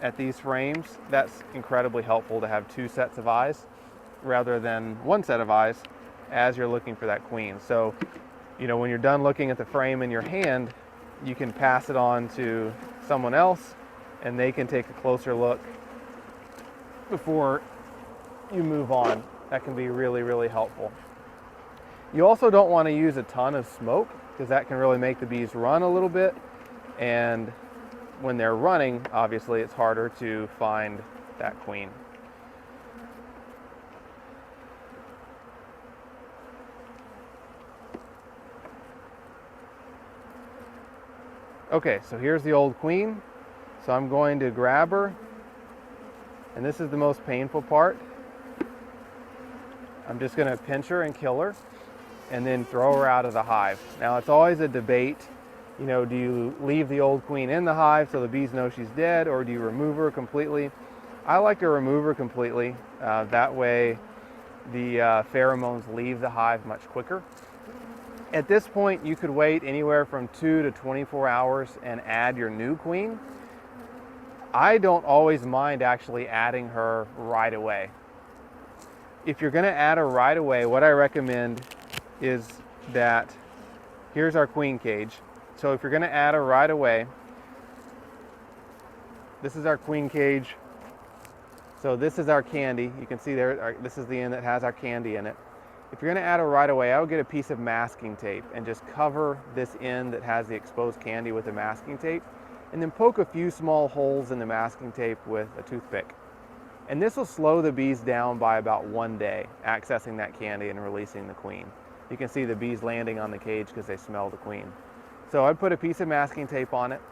at these frames, that's incredibly helpful to have 2 sets of eyes rather than 1 set of eyes. as you're looking for that queen. So, you know, when you're done looking at the frame in your hand, you can pass it on to someone else and they can take a closer look before you move on. That can be really, really helpful. You also don't want to use a ton of smoke because that can really make the bees run a little bit. And when they're running, obviously it's harder to find that queen. Okay, so here's the old queen. So I'm going to grab her, and this is the most painful part. I'm just going to pinch her and kill her, and then throw her out of the hive. Now it's always a debate, you know, do you leave the old queen in the hive so the bees know she's dead, or do you remove her completely? I like to remove her completely. That way the pheromones leave the hive much quicker. At this point, you could wait anywhere from 2 to 24 hours and add your new queen. I don't always mind actually adding her right away. If you're going to add her right away, what I recommend is that here's our queen cage. So if you're going to add her right away, this is our queen cage. So this is our candy. You can see there, this is the end that has our candy in it. If you're going to add her right away, I would get a piece of masking tape and just cover this end that has the exposed candy with the masking tape, and then poke a few small holes in the masking tape with a toothpick. And this will slow the bees down by about 1 day, accessing that candy and releasing the queen. You can see the bees landing on the cage because they smell the queen. So I'd put a piece of masking tape on it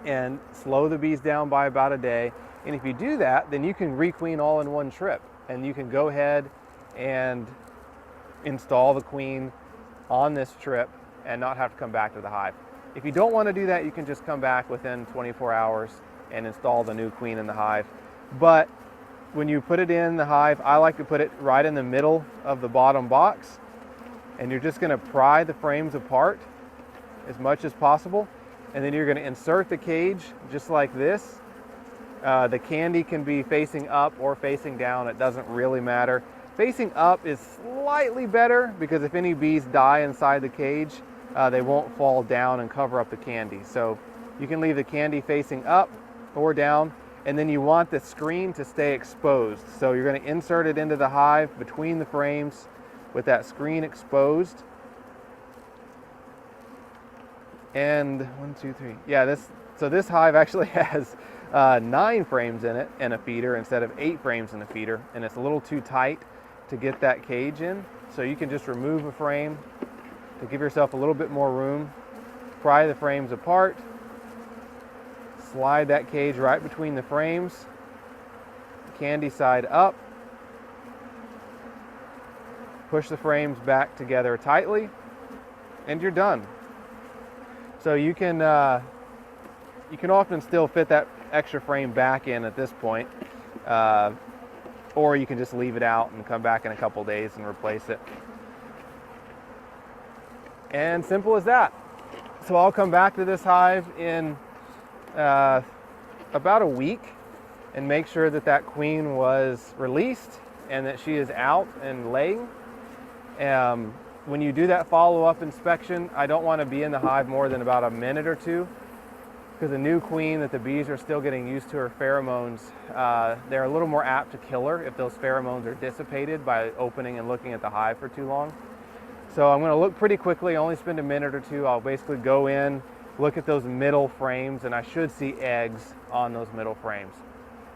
and slow the bees down by about a day. And if you do that, then you can requeen all in one trip, and you can go ahead and install the queen on this trip and not have to come back to the hive. If you don't want to do that, you can just come back within 24 hours and install the new queen in the hive. But when you put it in the hive, I like to put it right in the middle of the bottom box, and you're just going to pry the frames apart as much as possible, and then you're going to insert the cage just like this. The candy can be facing up or facing down, it doesn't really matter. Facing up is slightly better because if any bees die inside the cage, they won't fall down and cover up the candy. So you can leave the candy facing up or down, and then you want the screen to stay exposed. So you're going to insert it into the hive between the frames with that screen exposed. And 1, 2, 3. Yeah, so this hive actually has 9 frames in it and a feeder instead of 8 frames in a feeder, and it's a little too tight to get that cage in. So you can just remove a frame to give yourself a little bit more room, pry the frames apart, slide that cage right between the frames, candy side up, push the frames back together tightly, and you're done. So you can often still fit that extra frame back in at this point, or you can just leave it out and come back in a couple days and replace it. And simple as that. So I'll come back to this hive in about a week and make sure that that queen was released and that she is out and laying. When you do that follow-up inspection, I don't want to be in the hive more than about a minute or two, because a new queen that the bees are still getting used to her pheromones, they're a little more apt to kill her if those pheromones are dissipated by opening and looking at the hive for too long. So I'm going to look pretty quickly, only spend a minute or two. I'll basically go in, look at those middle frames, and I should see eggs on those middle frames.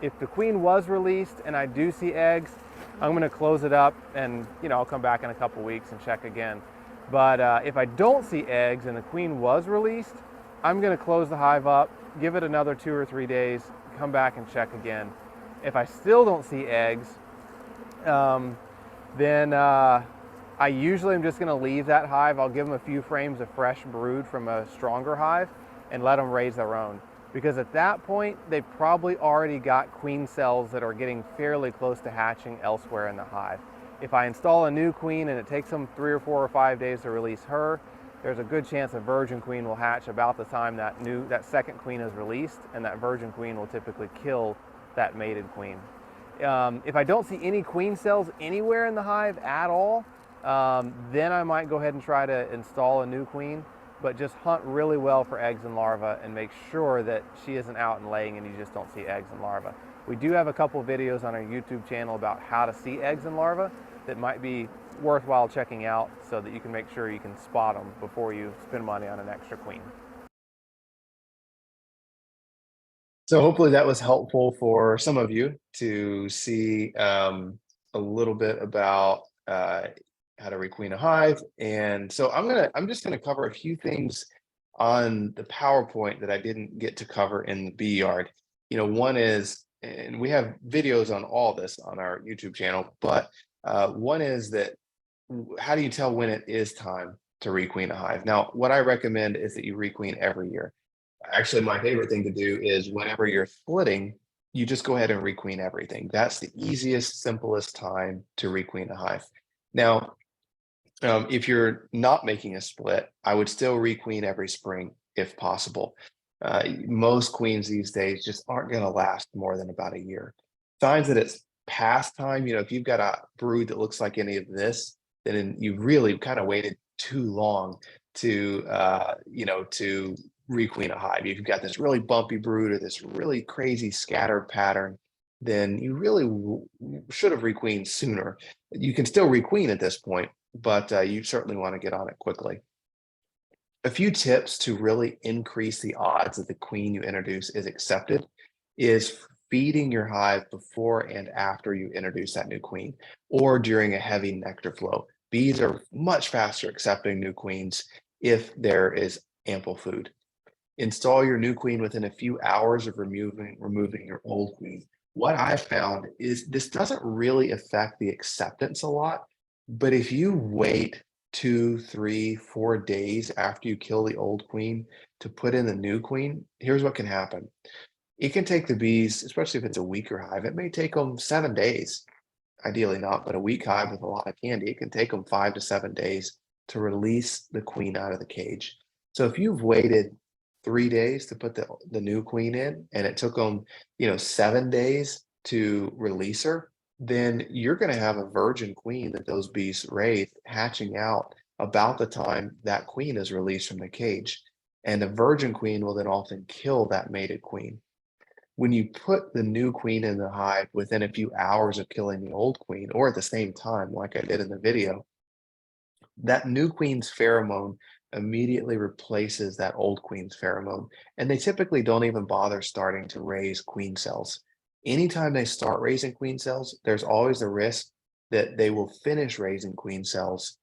If the queen was released and I do see eggs, I'm going to close it up, and I'll come back in a couple weeks and check again. But if I don't see eggs and the queen was released, I'm going to close the hive up, give it another 2 or 3 days, come back and check again. If I still don't see eggs, then I usually am just going to leave that hive. I'll give them a few frames of fresh brood from a stronger hive and let them raise their own. Because at that point, they've probably already got queen cells that are getting fairly close to hatching elsewhere in the hive. If I install a new queen and it takes them 3 or 4 or 5 days to release her, there's a good chance a virgin queen will hatch about the time that second queen is released, and that virgin queen will typically kill that mated queen. If I don't see any queen cells anywhere in the hive at all, then I might go ahead and try to install a new queen, but just hunt really well for eggs and larvae and make sure that she isn't out and laying and you just don't see eggs and larvae. We do have a couple of videos on our YouTube channel about how to see eggs and larvae that might be worthwhile checking out so that you can make sure you can spot them before you spend money on an extra queen. So hopefully that was helpful for some of you to see a little bit about how to requeen a hive. And so I'm just gonna cover a few things on the PowerPoint that I didn't get to cover in the bee yard. You know, one is, and we have videos on all this on our YouTube channel, but one is that how do you tell when it is time to requeen a hive? Now, what I recommend is that you requeen every year. Actually, my favorite thing to do is whenever you're splitting, you just go ahead and requeen everything. That's the easiest, simplest time to requeen a hive. Now, if you're not making a split, I would still requeen every spring if possible. Most queens these days just aren't going to last more than about a year. Signs that it's past time, you know, if you've got a brood that looks like any of this, then you've really kind of waited too long to, to requeen a hive. If you've got this really bumpy brood or this really crazy scattered pattern, then you really should have requeened sooner. You can still requeen at this point, but you certainly want to get on it quickly. A few tips to really increase the odds that the queen you introduce is accepted is feeding your hive before and after you introduce that new queen, or during a heavy nectar flow. Bees are much faster accepting new queens if there is ample food. Install your new queen within a few hours of removing your old queen. What I found is this doesn't really affect the acceptance a lot, but if you wait 2, 3, 4 days after you kill the old queen to put in the new queen, here's what can happen. It can take the bees, especially if it's a weaker hive, it may take them 7 days, ideally not, but a weak hive with a lot of candy, it can take them 5 to 7 days to release the queen out of the cage. So if you've waited 3 days to put the new queen in, and it took them, 7 days to release her, then you're going to have a virgin queen that those bees raise hatching out about the time that queen is released from the cage. And the virgin queen will then often kill that mated queen. When you put the new queen in the hive within a few hours of killing the old queen, or at the same time, like I did in the video, that new queen's pheromone immediately replaces that old queen's pheromone. And they typically don't even bother starting to raise queen cells. Anytime they start raising queen cells, there's always a risk that they will finish raising queen cells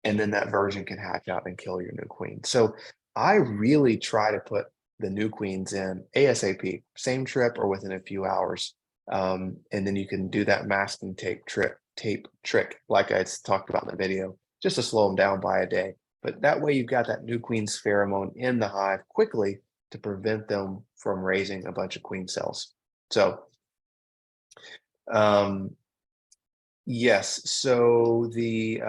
and then that virgin can hatch out and kill your new queen. So I really try to put the new queens in ASAP, same trip or within a few hours. And then you can do that masking tape trick like I talked about in the video, just to slow them down by a day. But that way you've got that new queen's pheromone in the hive quickly to prevent them from raising a bunch of queen cells. So yes, so the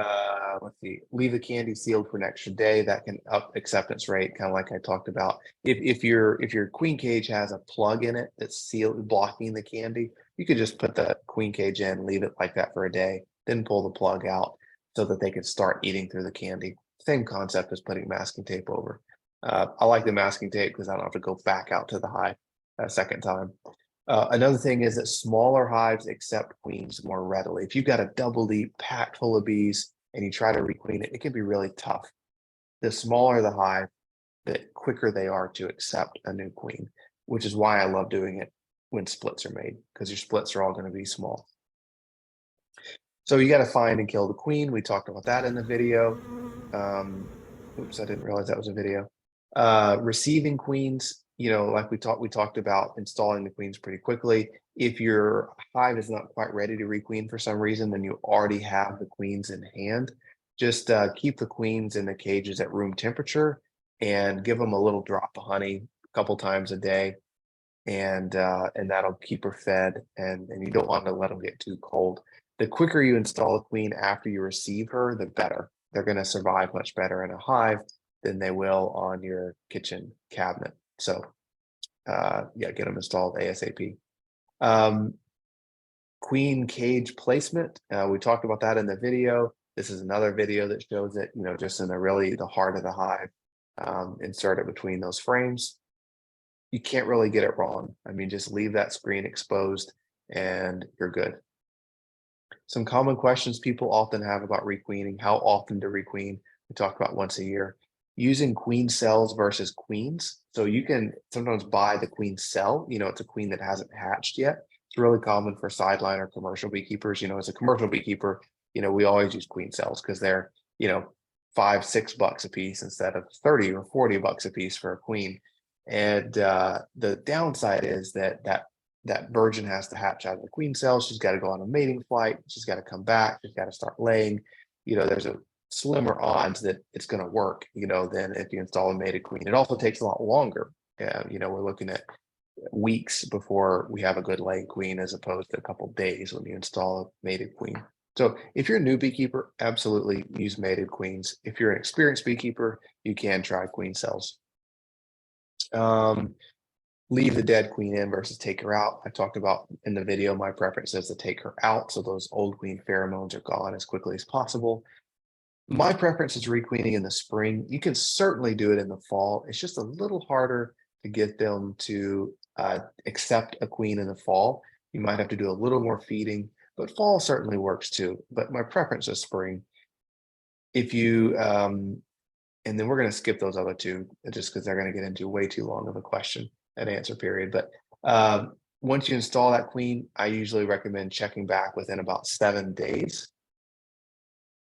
let's see, leave the candy sealed for an extra day. That can up acceptance rate, kind of like I talked about. If your queen cage has a plug in it that's sealed, blocking the candy, you could just put the queen cage in, leave it like that for a day, then pull the plug out so that they can start eating through the candy. Same concept as putting masking tape over. I like the masking tape because I don't have to go back out to the hive a second time. Another thing is that smaller hives accept queens more readily. If you've got a double leap packed full of bees and you try to requeen it, it can be really tough. The smaller the hive, the quicker they are to accept a new queen, which is why I love doing it when splits are made, because your splits are all going to be small. So you got to find and kill the queen. We talked about that in the video. Oops, I didn't realize that was a video. Receiving queens, like we talked about installing the queens pretty quickly. If your hive is not quite ready to requeen for some reason, then you already have the queens in hand. Just keep the queens in the cages at room temperature and give them a little drop of honey a couple times a day. And that'll keep her fed, and you don't want to let them get too cold. The quicker you install a queen after you receive her, the better. They're going to survive much better in a hive than they will on your kitchen cabinet. So yeah, get them installed ASAP. Queen cage placement, we talked about that in the video. This is another video that shows it, you know, just in the heart of the hive, insert it between those frames. You can't really get it wrong. I mean, just leave that screen exposed and you're good. Some common questions people often have about requeening: how often to requeen? We talked about once a year. Using queen cells versus queens. So you can sometimes buy the queen cell, you know, it's a queen that hasn't hatched yet. It's really common for sideline or commercial beekeepers. You know, as a commercial beekeeper, you know, we always use queen cells because they're, you know, $5-6 a piece instead of 30 or 40 bucks a piece for a queen. And the downside is that virgin has to hatch out of the queen cell. She's got to go on a mating flight. She's got to come back. She's got to start laying. You know, there's a slimmer odds that it's going to work, you know, than if you install a mated queen. It also takes a lot longer. You know, we're looking at weeks before we have a good laying queen, as opposed to a couple days when you install a mated queen. So if you're a new beekeeper, absolutely use mated queens. If you're an experienced beekeeper, you can try queen cells. Leave the dead queen in versus take her out. I talked about in the video, my preference is to take her out, so those old queen pheromones are gone as quickly as possible. My preference is requeening in the spring. You can certainly do it in the fall. It's just a little harder to get them to accept a queen in the fall. You might have to do a little more feeding, but fall certainly works too. But my preference is spring. If you, and then we're going to skip those other two just because they're going to get into way too long of a question and answer period. But once you install that queen, I usually recommend checking back within about 7 days.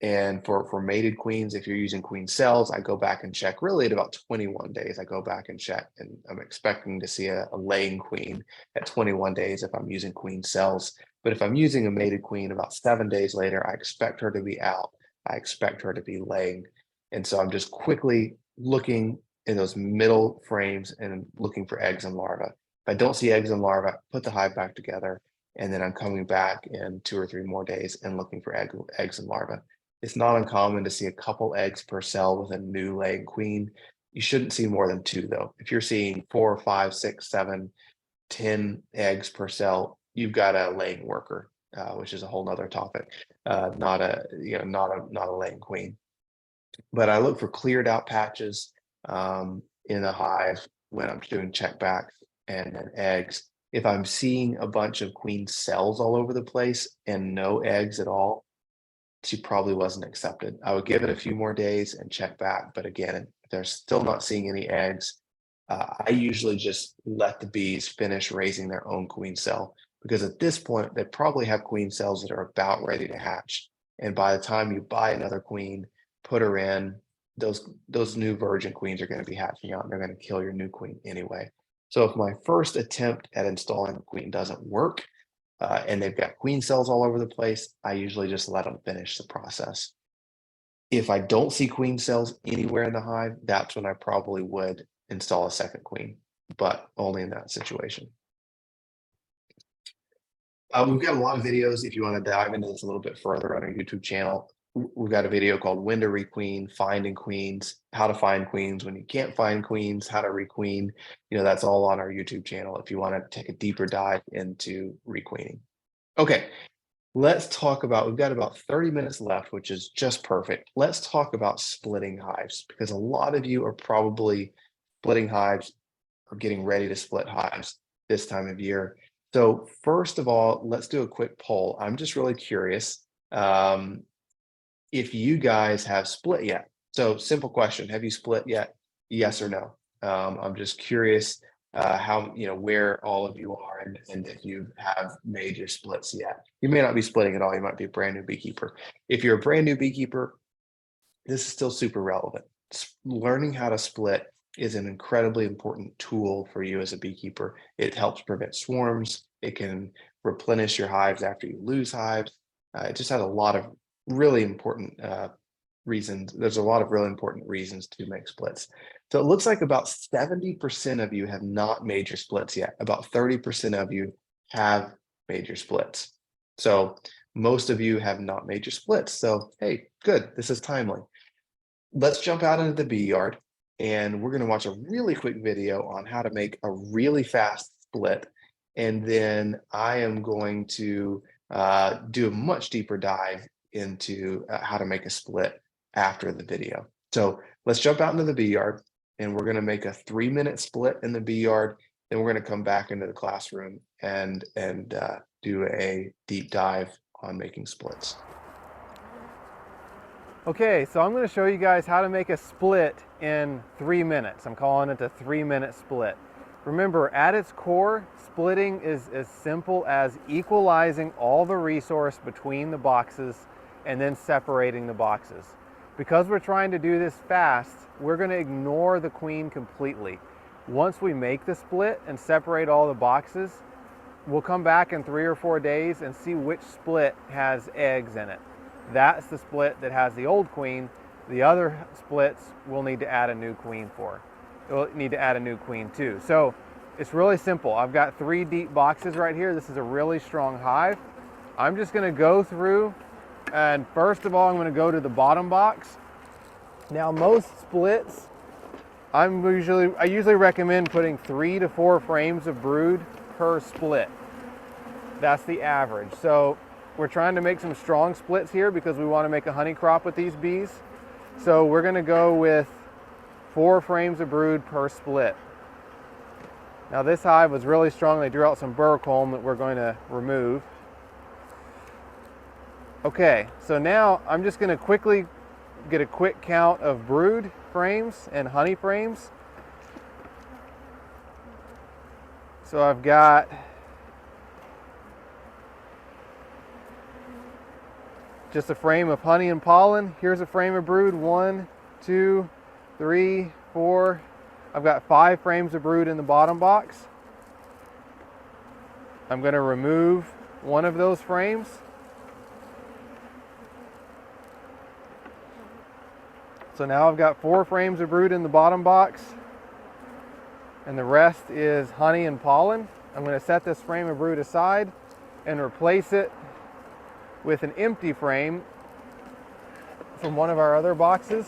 And for mated queens, if you're using queen cells, I go back and check really at about 21 days. I go back and check, and I'm expecting to see a laying queen at 21 days if I'm using queen cells. But if I'm using a mated queen, about 7 days later, I expect her to be out. I expect her to be laying. And so I'm just quickly looking in those middle frames and looking for eggs and larvae. If I don't see eggs and larvae, put the hive back together, and then I'm coming back in 2 or 3 more days and looking for eggs and larvae. It's not uncommon to see a couple eggs per cell with a new laying queen. You shouldn't see more than 2 though. If you're seeing 4, 5, 6, 7, 10 eggs per cell, you've got a laying worker, which is a whole nother topic. Not a laying queen. But I look for cleared out patches in the hive when I'm doing checkbacks and then eggs. If I'm seeing a bunch of queen cells all over the place and no eggs at all, she probably wasn't accepted. I would give it a few more days and check back. But again, if they're still not seeing any eggs, I usually just let the bees finish raising their own queen cell, because at this point, they probably have queen cells that are about ready to hatch. And by the time you buy another queen, put her in, those new virgin queens are going to be hatching out and they're going to kill your new queen anyway. So if my first attempt at installing a queen doesn't work, and they've got queen cells all over the place, I usually just let them finish the process. If I don't see queen cells anywhere in the hive, that's when I probably would install a second queen, but only in that situation. We've got a lot of videos if you want to dive into this a little bit further on our YouTube channel. We've got a video called When to Requeen, Finding Queens, how to find queens when you can't find queens, how to requeen. You know, that's all on our YouTube channel if you want to take a deeper dive into requeening. Okay, let's talk about, we've got about 30 minutes left, which is just perfect. Let's talk about splitting hives, because a lot of you are probably splitting hives or getting ready to split hives this time of year. So first of all, let's do a quick poll. I'm just really curious if you guys have split yet. So simple question, have you split yet? Yes or no? I'm just curious how, you know, where all of you are and if you have made your splits yet. You may not be splitting at all. You might be a brand new beekeeper. If you're a brand new beekeeper, this is still super relevant. Learning how to split is an incredibly important tool for you as a beekeeper. It helps prevent swarms. It can replenish your hives after you lose hives. It just has a lot of really important reasons. There's a lot of really important reasons to make splits. So it looks like about 70% of you have not made your splits yet. About 30% of you have made your splits. So most of you have not made your splits. So, hey, good. This is timely. Let's jump out into the bee yard, and we're going to watch a really quick video on how to make a really fast split. And then I am going to do a much deeper dive into how to make a split after the video. So let's jump out into the bee yard, and we're going to make a 3-minute split in the bee yard. Then we're going to come back into the classroom and do a deep dive on making splits. Okay, so I'm going to show you guys how to make a split in 3 minutes. I'm calling it a 3-minute split. Remember, at its core, splitting is as simple as equalizing all the resource between the boxes and then separating the boxes. Because we're trying to do this fast, we're going to ignore the queen completely. Once we make the split and separate all the boxes, we'll come back in 3 or 4 days and see which split has eggs in it. That's the split that has the old queen. The other splits we'll need to add a new queen for. We'll need to add a new queen too. So it's really simple. I've got 3 deep boxes right here. This is a really strong hive. I'm just going to go through, and first of all, I'm going to go to the bottom box. Now, most splits, I usually recommend putting 3 to 4 frames of brood per split. That's the average. So we're trying to make some strong splits here because we want to make a honey crop with these bees. So we're going to go with 4 frames of brood per split. Now this hive was really strong. They drew out some burr comb that we're going to remove. Okay, so now I'm just going to quickly get a quick count of brood frames and honey frames. So I've got just a frame of honey and pollen. Here's a frame of brood. 1, 2, 3, 4. I've got 5 frames of brood in the bottom box. I'm going to remove one of those frames. So now I've got 4 frames of brood in the bottom box, and the rest is honey and pollen. I'm going to set this frame of brood aside and replace it with an empty frame from one of our other boxes.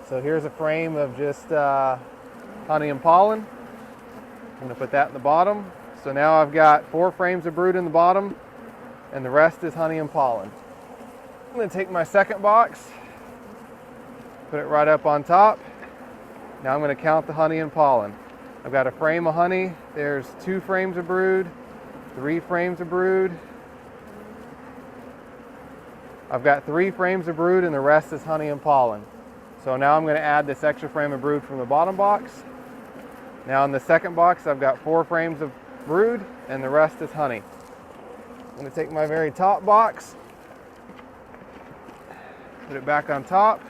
So here's a frame of just honey and pollen. I'm going to put that in the bottom. So now I've got 4 frames of brood in the bottom, and the rest is honey and pollen. I'm going to take my second box, put it right up on top. Now I'm going to count the honey and pollen. I've got a frame of honey. There's 2 frames of brood, 3 frames of brood. I've got 3 frames of brood, and the rest is honey and pollen. So now I'm going to add this extra frame of brood from the bottom box. Now in the second box, I've got 4 frames of brood, and the rest is honey. I'm going to take my very top box, put it back on top,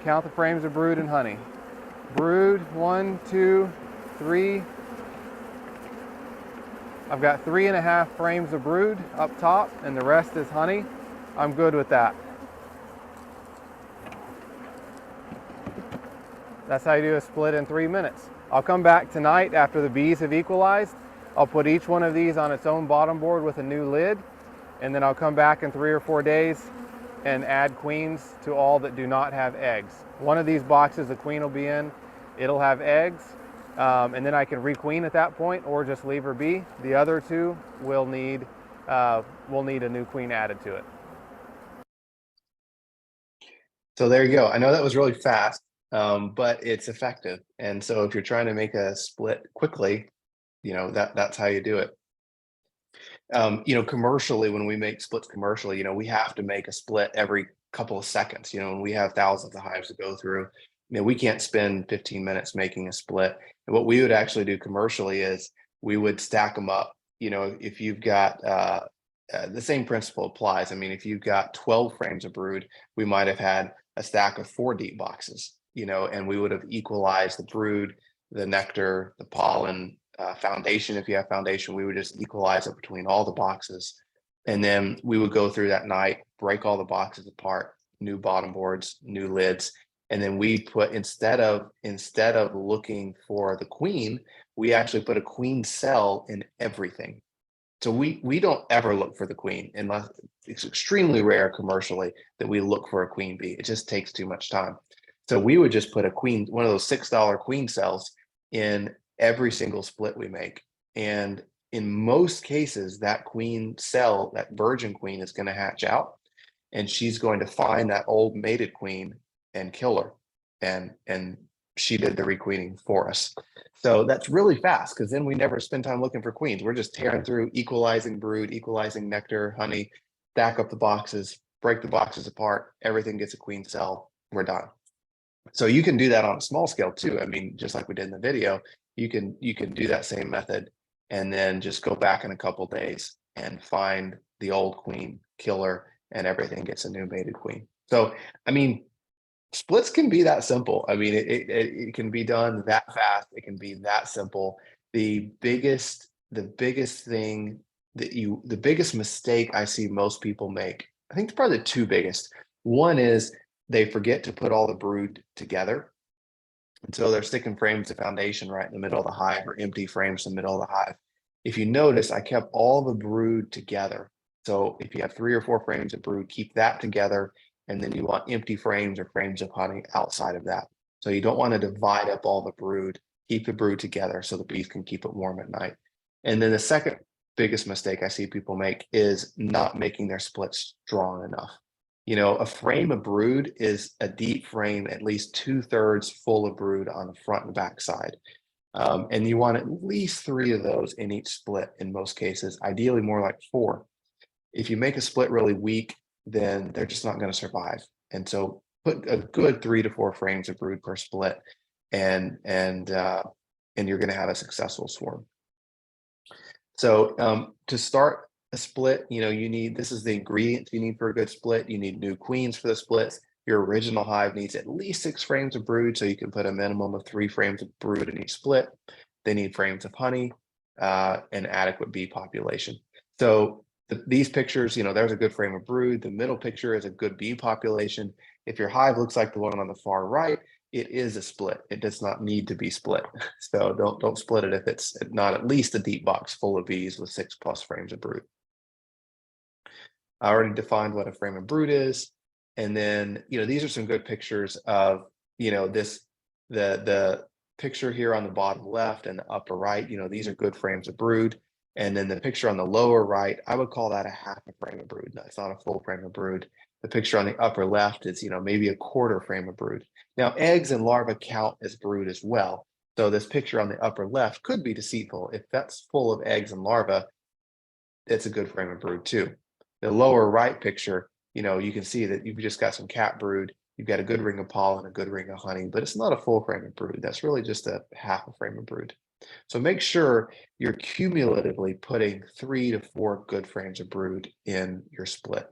count the frames of brood and honey. Brood, 1, 2, 3. I've got 3.5 frames of brood up top, and the rest is honey. I'm good with that. That's how you do a split in 3 minutes. I'll come back tonight after the bees have equalized. I'll put each one of these on its own bottom board with a new lid, and then I'll come back in 3 or 4 days and add queens to all that do not have eggs. One of these boxes the queen will be in, it'll have eggs, and then I can requeen at that point or just leave her be. The other 2 will need a new queen added to it. So there you go. I know that was really fast, but it's effective. And so if you're trying to make a split quickly, that's how you do it. Commercially, when we make splits commercially, we have to make a split every couple of seconds. When we have thousands of hives to go through, we can't spend 15 minutes making a split. And what we would actually do commercially is we would stack them up. If you've got the same principle applies. If you've got 12 frames of brood, we might have had a stack of 4 deep boxes, and we would have equalized the brood, the nectar, the pollen, foundation. If you have foundation, we would just equalize it between all the boxes. And then we would go through that night, break all the boxes apart, new bottom boards, new lids. And then we put, instead of looking for the queen, we actually put a queen cell in everything. So we don't ever look for the queen, unless it's extremely rare commercially that we look for a queen bee. It just takes too much time. So we would just put one of those $6 queen cells in every single split we make. And in most cases, that queen cell, that virgin queen, is going to hatch out, and she's going to find that old mated queen and kill her. And she did the requeening for us. So that's really fast, because then we never spend time looking for queens. We're just tearing through, equalizing brood, equalizing nectar, honey, stack up the boxes, break the boxes apart. Everything gets a queen cell. We're done. So you can do that on a small scale too. I mean, just like we did in the video, you can do that same method and then just go back in a couple days and find the old queen, kill her, and everything gets a new mated queen. So, I mean, splits can be that simple. I mean, it can be done that fast. It can be that simple. The biggest thing the biggest mistake I see most people make, I think probably the two biggest. One is they forget to put all the brood together. And so they're sticking frames of foundation right in the middle of the hive, or empty frames in the middle of the hive. If you notice, I kept all the brood together. So if you have 3 or 4 frames of brood, keep that together. And then you want empty frames or frames of honey outside of that. So you don't want to divide up all the brood, keep the brood together so the bees can keep it warm at night. And then the second biggest mistake I see people make is not making their splits strong enough. You know, a frame of brood is a deep frame, at least 2/3 full of brood on the front and back side. And you want at least 3 of those in each split in most cases, ideally more like 4. If you make a split really weak, then they're just not going to survive. And so put a good 3 to 4 frames of brood per split, and you're going to have a successful swarm. So to start a split, you know, you need, this is the ingredients you need for a good split. You need new queens for the splits. Your original hive needs at least 6 frames of brood, so you can put a minimum of 3 frames of brood in each split. They need frames of honey and adequate bee population. So these pictures, you know, there's a good frame of brood. The middle picture is a good bee population. If your hive looks like the one on the far right, it is a split. It does not need to be split. So don't split it if it's not at least a deep box full of bees with 6+ frames of brood. I already defined what a frame of brood is. And then, you know, these are some good pictures of, you know, the picture here on the bottom left and the upper right, you know, these are good frames of brood. And then the picture on the lower right, I would call that a half a frame of brood. No, it's not a full frame of brood. The picture on the upper left is, you know, maybe a quarter frame of brood. Now, eggs and larvae count as brood as well. So this picture on the upper left could be deceitful. If that's full of eggs and larvae, it's a good frame of brood too. The lower right picture, you know, you can see that you've just got some cat brood. You've got a good ring of pollen, a good ring of honey, but it's not a full frame of brood. That's really just a half a frame of brood. So make sure you're cumulatively putting 3 to 4 good frames of brood in your split.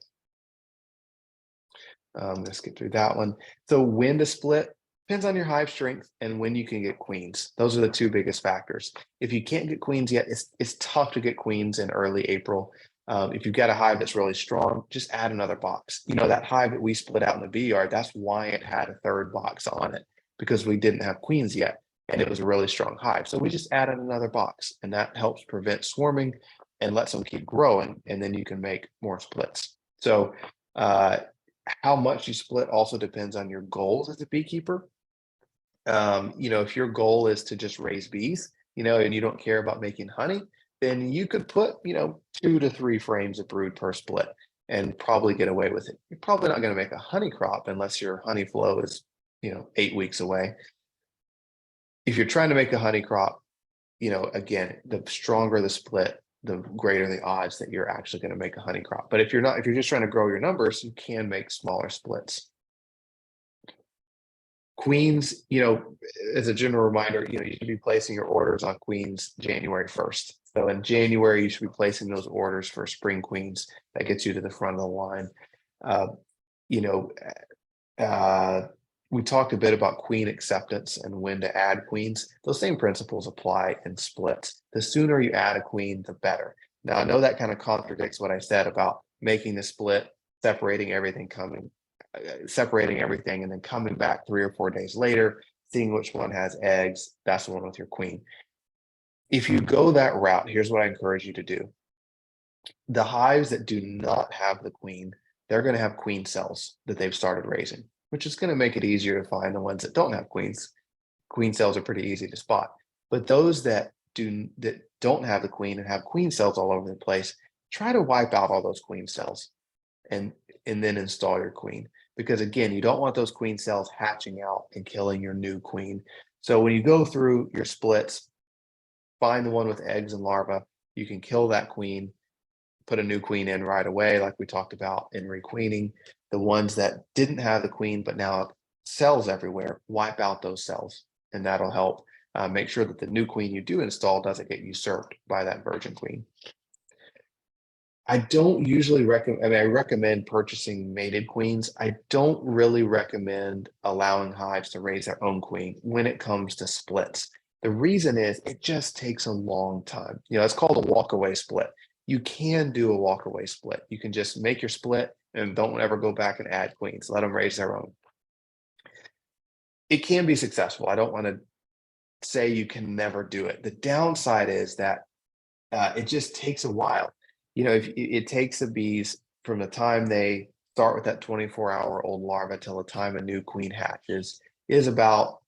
Let's get through that one. So when to split depends on your hive strength and when you can get queens. Those are the 2 biggest factors. If you can't get queens yet, it's tough to get queens in early April. If you've got a hive that's really strong, just add another box. You know, that hive that we split out in the bee yard, that's why it had a 3rd box on it, because we didn't have queens yet. And it was a really strong hive. So we just added another box, and that helps prevent swarming and lets them keep growing. And then you can make more splits. So how much you split also depends on your goals as a beekeeper. You know, if your goal is to just raise bees, you know, and you don't care about making honey, then you could put, you know, 2 to 3 frames of brood per split and probably get away with it. You're probably not going to make a honey crop unless your honey flow is, you know, 8 weeks away. If you're trying to make a honey crop, you know, again, the stronger the split, the greater the odds that you're actually going to make a honey crop. But if you're not, if you're just trying to grow your numbers, you can make smaller splits. Queens, you know, as a general reminder, you know, you should be placing your orders on queens January 1st. So in January, you should be placing those orders for spring queens. That gets you to the front of the line. You know, we talked a bit about queen acceptance and when to add queens. Those same principles apply in splits. The sooner you add a queen, the better. Now, I know that kind of contradicts what I said about making the split, separating everything, and then coming back 3 or 4 days later, seeing which one has eggs. That's the one with your queen. If you go that route, here's what I encourage you to do. The hives that do not have the queen, they're going to have queen cells that they've started raising, which is going to make it easier to find the ones that don't have queens. Queen cells are pretty easy to spot. But those that don't have the queen and have queen cells all over the place, try to wipe out all those queen cells and then install your queen. Because again, you don't want those queen cells hatching out and killing your new queen. So when you go through your splits, find the one with eggs and larvae, you can kill that queen, put a new queen in right away, like we talked about in requeening. The ones that didn't have the queen but now have cells everywhere, wipe out those cells, and that'll help make sure that the new queen you do install doesn't get usurped by that virgin queen. I don't usually recommend, I mean, I recommend purchasing mated queens. I don't really recommend allowing hives to raise their own queen when it comes to splits. The reason is it just takes a long time. You know, it's called a walkaway split. You can do a walkaway split. You can just make your split and don't ever go back and add queens. Let them raise their own. It can be successful. I don't want to say you can never do it. The downside is that it just takes a while. You know, if it takes the bees from the time they start with that 24-hour-old larva till the time a new queen hatches is about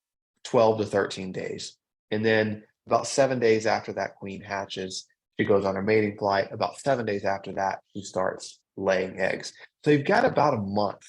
12 to 13 days. And then about 7 days after that queen hatches, she goes on her mating flight. About 7 days after that, she starts laying eggs. So you've got about a month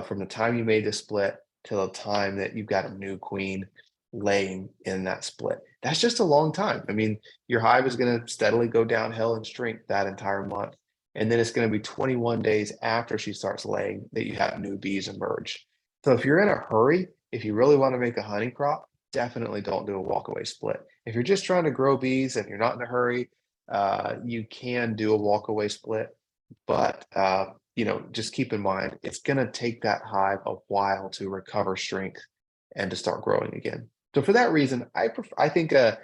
from the time you made the split till the time that you've got a new queen laying in that split. That's just a long time. I mean, your hive is going to steadily go downhill in strength that entire month. And then it's going to be 21 days after she starts laying that you have new bees emerge. So if you're in a hurry, if you really want to make a honey crop, definitely don't do a walkaway split. If you're just trying to grow bees and you're not in a hurry, you can do a walkaway split. But, you know, just keep in mind, it's going to take that hive a while to recover strength and to start growing again. So for that reason, I think a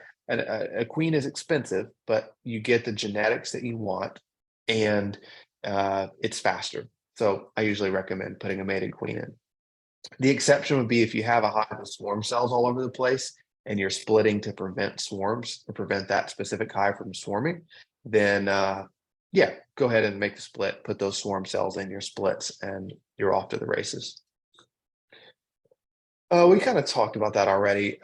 queen is expensive, but you get the genetics that you want, and it's faster. So I usually recommend putting a mated queen in. The exception would be if you have a hive of swarm cells all over the place and you're splitting to prevent swarms or prevent that specific hive from swarming, then yeah, go ahead and make the split, put those swarm cells in your splits, and you're off to the races. We kind of talked about that already.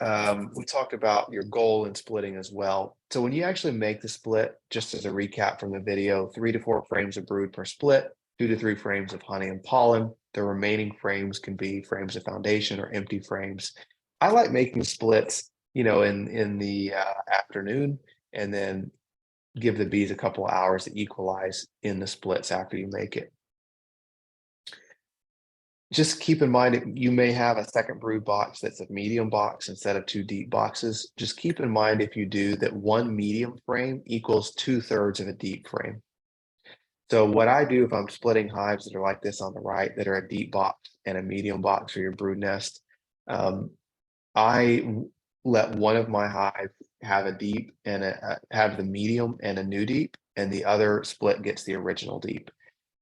We talked about your goal in splitting as well. So when you actually make the split, just as a recap from the video, 3 to 4 frames of brood per split, 2 to 3 frames of honey and pollen. The remaining frames can be frames of foundation or empty frames. I like making splits, you know, in the afternoon, and then give the bees a couple of hours to equalize in the splits after you make it. Just keep in mind you may have a second brood box that's a medium box instead of 2 deep boxes. Just keep in mind if you do that 1 medium frame equals 2/3 of a deep frame. So what I do if I'm splitting hives that are like this on the right, that are a deep box and a medium box for your brood nest, I let one of my hives have a deep and have the medium and a new deep, and the other split gets the original deep.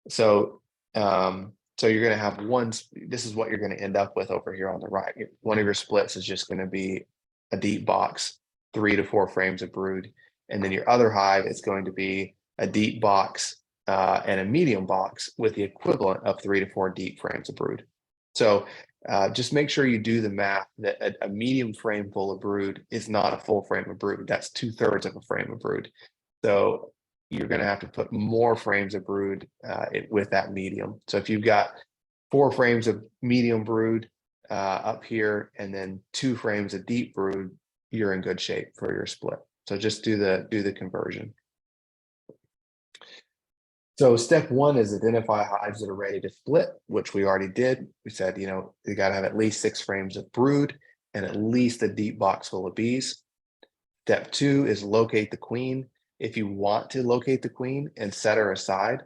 So so you're going to have one, this is what you're going to end up with over here on the right. One of your splits is just going to be a deep box, 3 to 4 frames of brood. And then your other hive is going to be a deep box and a medium box with the equivalent of 3 to 4 deep frames of brood. So just make sure you do the math that a medium frame full of brood is not a full frame of brood. That's 2/3 of a frame of brood. So you're going to have to put more frames of brood with that medium. So if you've got 4 frames of medium brood up here and then 2 frames of deep brood, you're in good shape for your split. So just do the conversion. So step 1 is identify hives that are ready to split, which we already did. We said, you know, you got to have at least 6 frames of brood and at least a deep box full of bees. Step 2 is locate the queen. If you want to locate the queen and set her aside,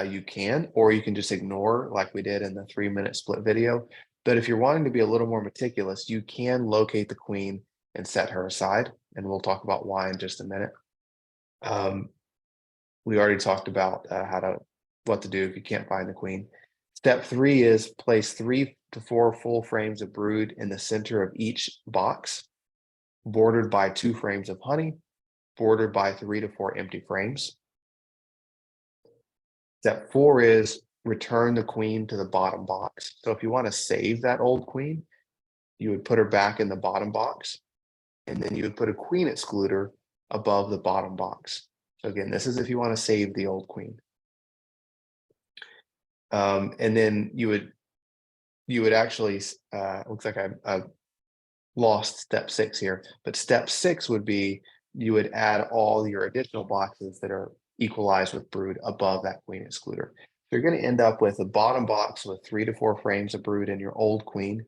you can, or you can just ignore like we did in the 3-minute split video. But if you're wanting to be a little more meticulous, you can locate the queen and set her aside. And we'll talk about why in just a minute. We already talked about what to do if you can't find the queen. Step 3 is place 3 to 4 full frames of brood in the center of each box, bordered by 2 frames of honey, bordered by 3 to 4 empty frames. Step 4 is return the queen to the bottom box. So if you want to save that old queen, you would put her back in the bottom box, and then you would put a queen excluder above the bottom box. So again, this is if you want to save the old queen. And then you would actually, looks like I lost step 6 here, but step 6 would be you would add all your additional boxes that are equalized with brood above that queen excluder. So you're going to end up with a bottom box with 3 to 4 frames of brood in your old queen,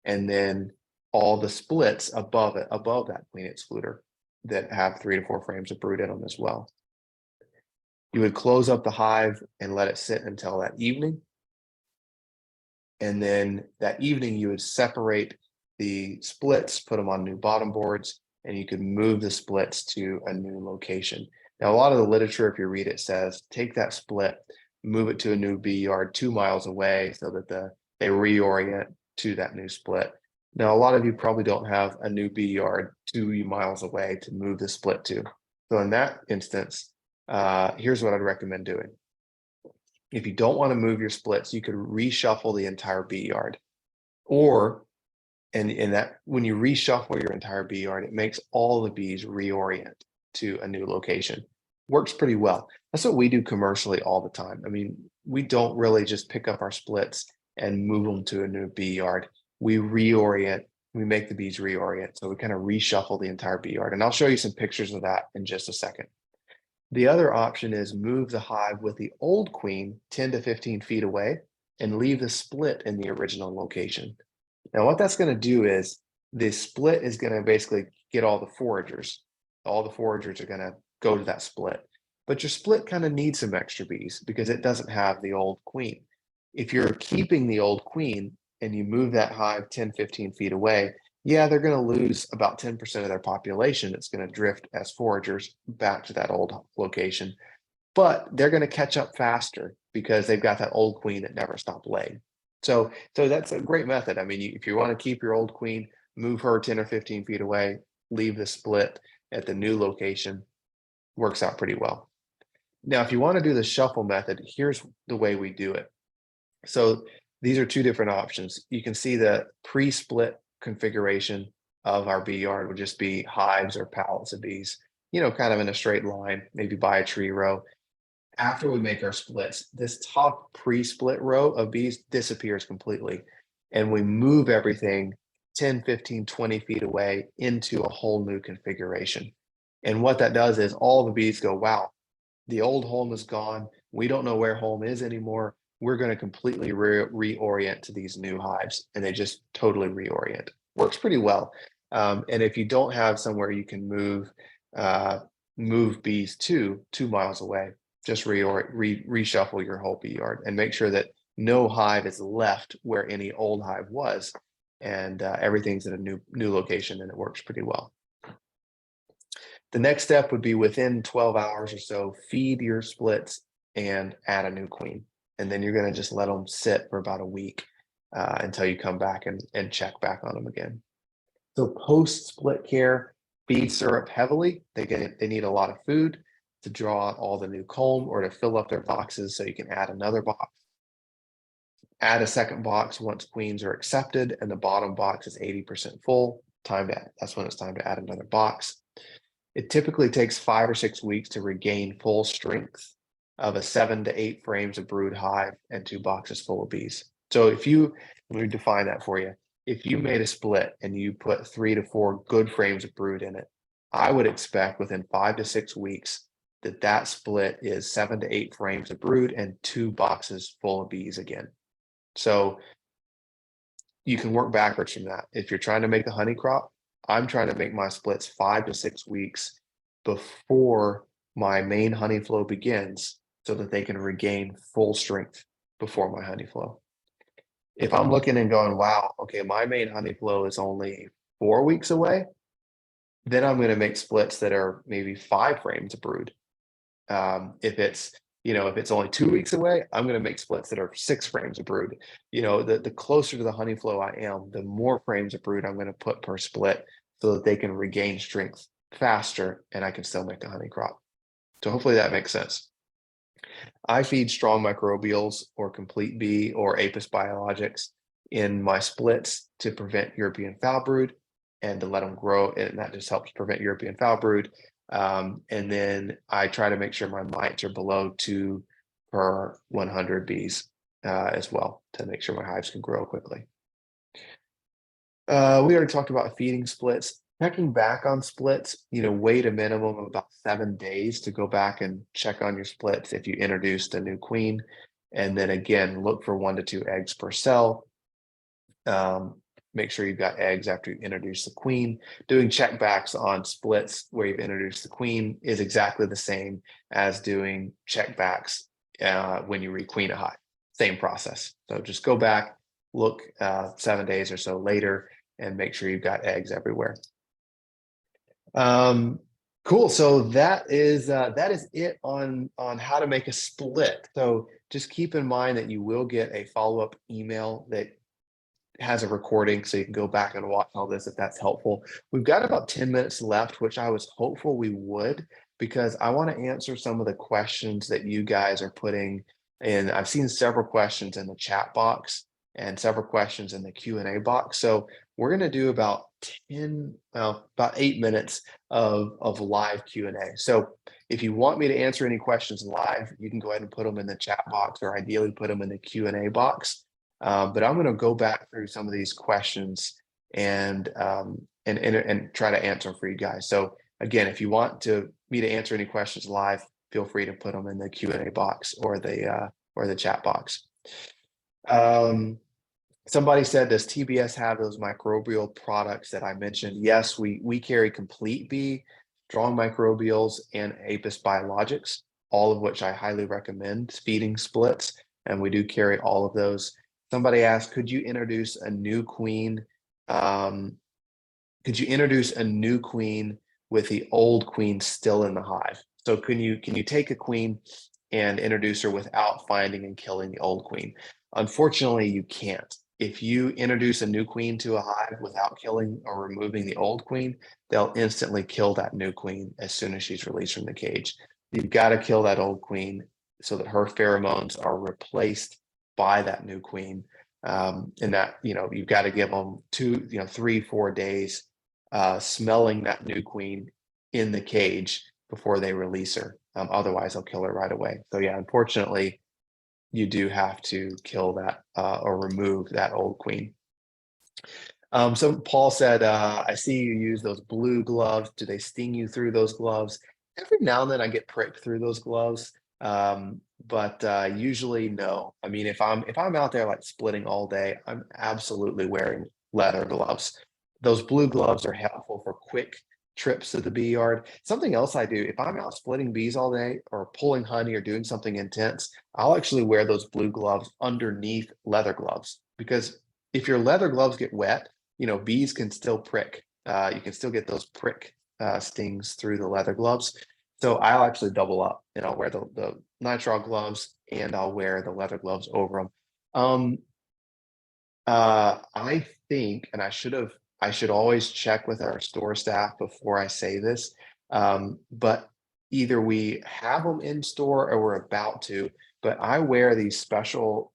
and then all the splits above it, above that queen excluder, that have 3 to 4 frames of brood in them as well. You would close up the hive and let it sit until that evening. And then that evening you would separate the splits, put them on new bottom boards, and you could move the splits to a new location. Now, a lot of the literature, if you read it, says take that split, move it to a new bee yard 2 miles away so that they reorient to that new split. Now, a lot of you probably don't have a new bee yard 2 miles away to move the split to. So in that instance, here's what I'd recommend doing. If you don't want to move your splits, you could reshuffle the entire bee yard. Or, and in that, when you reshuffle your entire bee yard, it makes all the bees reorient to a new location. Works pretty well. That's what we do commercially all the time. I mean, we don't really just pick up our splits and move them to a new bee yard. We reorient, we make the bees reorient. So we kind of reshuffle the entire bee yard. And I'll show you some pictures of that in just a second. The other option is move the hive with the old queen 10 to 15 feet away and leave the split in the original location. Now, what that's going to do is the split is going to basically get all the foragers. All the foragers are going to go to that split. But your split kind of needs some extra bees because it doesn't have the old queen. If you're keeping the old queen and you move that hive 10, 15 feet away, yeah, they're going to lose about 10% of their population. It's going to drift as foragers back to that old location, but they're going to catch up faster because they've got that old queen that never stopped laying. So that's a great method. I mean, if you want to keep your old queen, move her 10 or 15 feet away, leave the split at the new location. Works out pretty well. Now, if you want to do the shuffle method, here's the way we do it. So these are 2 different options. You can see the pre-split configuration of our bee yard would just be hives or pallets of bees, kind of in a straight line, maybe by a tree row. After we make our splits, this top pre-split row of bees disappears completely, and we move everything 10, 15, 20 feet away into a whole new configuration. And what that does is all the bees go, wow, the old home is gone. We don't know where home is anymore. We're going to completely reorient to these new hives, and they just totally reorient. Works pretty well. And if you don't have somewhere you can move bees to 2 miles away, just reshuffle your whole bee yard and make sure that no hive is left where any old hive was, and everything's in a new location, and it works pretty well. The next step would be within 12 hours or so, feed your splits and add a new queen. And then you're going to just let them sit for about a week until you come back and check back on them again. So post-split care, feed syrup heavily. They need a lot of food to draw out all the new comb or to fill up their boxes so you can add another box. Add a second box once queens are accepted and the bottom box is 80% full. That's when it's time to add another box. It typically takes 5 or 6 weeks to regain full strength of a 7 to 8 frames of brood hive and 2 boxes full of bees. So let me define that for you. If you made a split and you put 3 to 4 good frames of brood in it, I would expect within 5 to 6 weeks that split is 7 to 8 frames of brood and 2 boxes full of bees again. So you can work backwards from that. If you're trying to make a honey crop, I'm trying to make my splits 5 to 6 weeks before my main honey flow begins so that they can regain full strength before my honey flow. If I'm looking and going, wow, okay, my main honey flow is only 4 weeks away, then I'm going to make splits that are maybe 5 frames of brood. If it's only 2 weeks away, I'm going to make splits that are 6 frames of brood. The closer to the honey flow I am, the more frames of brood I'm going to put per split so that they can regain strength faster and I can still make a honey crop. So hopefully that makes sense. I feed strong microbials or complete bee or apis biologics in my splits to prevent European foul brood and to let them grow, and that just helps prevent European foul brood. And then I try to make sure my mites are below 2 per 100 bees as well, to make sure my hives can grow quickly. We already talked about feeding splits. Checking back on splits, wait a minimum of about 7 days to go back and check on your splits if you introduced a new queen. And then again, look for 1 to 2 eggs per cell. Make sure you've got eggs after you introduce the queen. Doing checkbacks on splits where you've introduced the queen is exactly the same as doing checkbacks when you requeen a hive. Same process. So just go back, look 7 days or so later, and make sure you've got eggs everywhere. Cool. So that is it on how to make a split. So just keep in mind that you will get a follow-up email that has a recording, so you can go back and watch all this if that's helpful. We've got about 10 minutes left, which I was hopeful we would, because I want to answer some of the questions that you guys are putting in. I've seen several questions in the chat box and several questions in the Q&A box. So we're going to do about 8 minutes of live Q&A. So if you want me to answer any questions live, you can go ahead and put them in the chat box, or ideally put them in the Q&A box. But I'm going to go back through some of these questions and try to answer them for you guys. So again, if you want me to answer any questions live, feel free to put them in the Q&A box or the chat box. Somebody said, does TBS have those microbial products that I mentioned? Yes, we carry Complete Bee, Strong Microbials, and Apis Biologics, all of which I highly recommend feeding splits, and we do carry all of those. Somebody asked, could you introduce a new queen? Could you introduce a new queen with the old queen still in the hive? So can you take a queen and introduce her without finding and killing the old queen? Unfortunately, you can't. If you introduce a new queen to a hive without killing or removing the old queen, they'll instantly kill that new queen as soon as she's released from the cage. You've got to kill that old queen so that her pheromones are replaced by that new queen. And that, you've got to give them 2, 3, 4 days smelling that new queen in the cage before they release her. Otherwise, they'll kill her right away. So yeah, unfortunately, you do have to kill that or remove that old queen. So Paul said, I see you use those blue gloves. Do they sting you through those gloves? Every now and then I get pricked through those gloves. But usually no. I mean, if I'm out there like splitting all day, I'm absolutely wearing leather gloves. Those blue gloves are helpful for quick trips to the bee yard. Something else I do, if I'm out splitting bees all day or pulling honey or doing something intense, I'll actually wear those blue gloves underneath leather gloves, because if your leather gloves get wet, bees can still prick. You can still get those prick stings through the leather gloves. So I'll actually double up, and I'll wear the nitrile gloves and I'll wear the leather gloves over them. I think, and I should always check with our store staff before I say this, but either we have them in store or we're about to, but I wear these special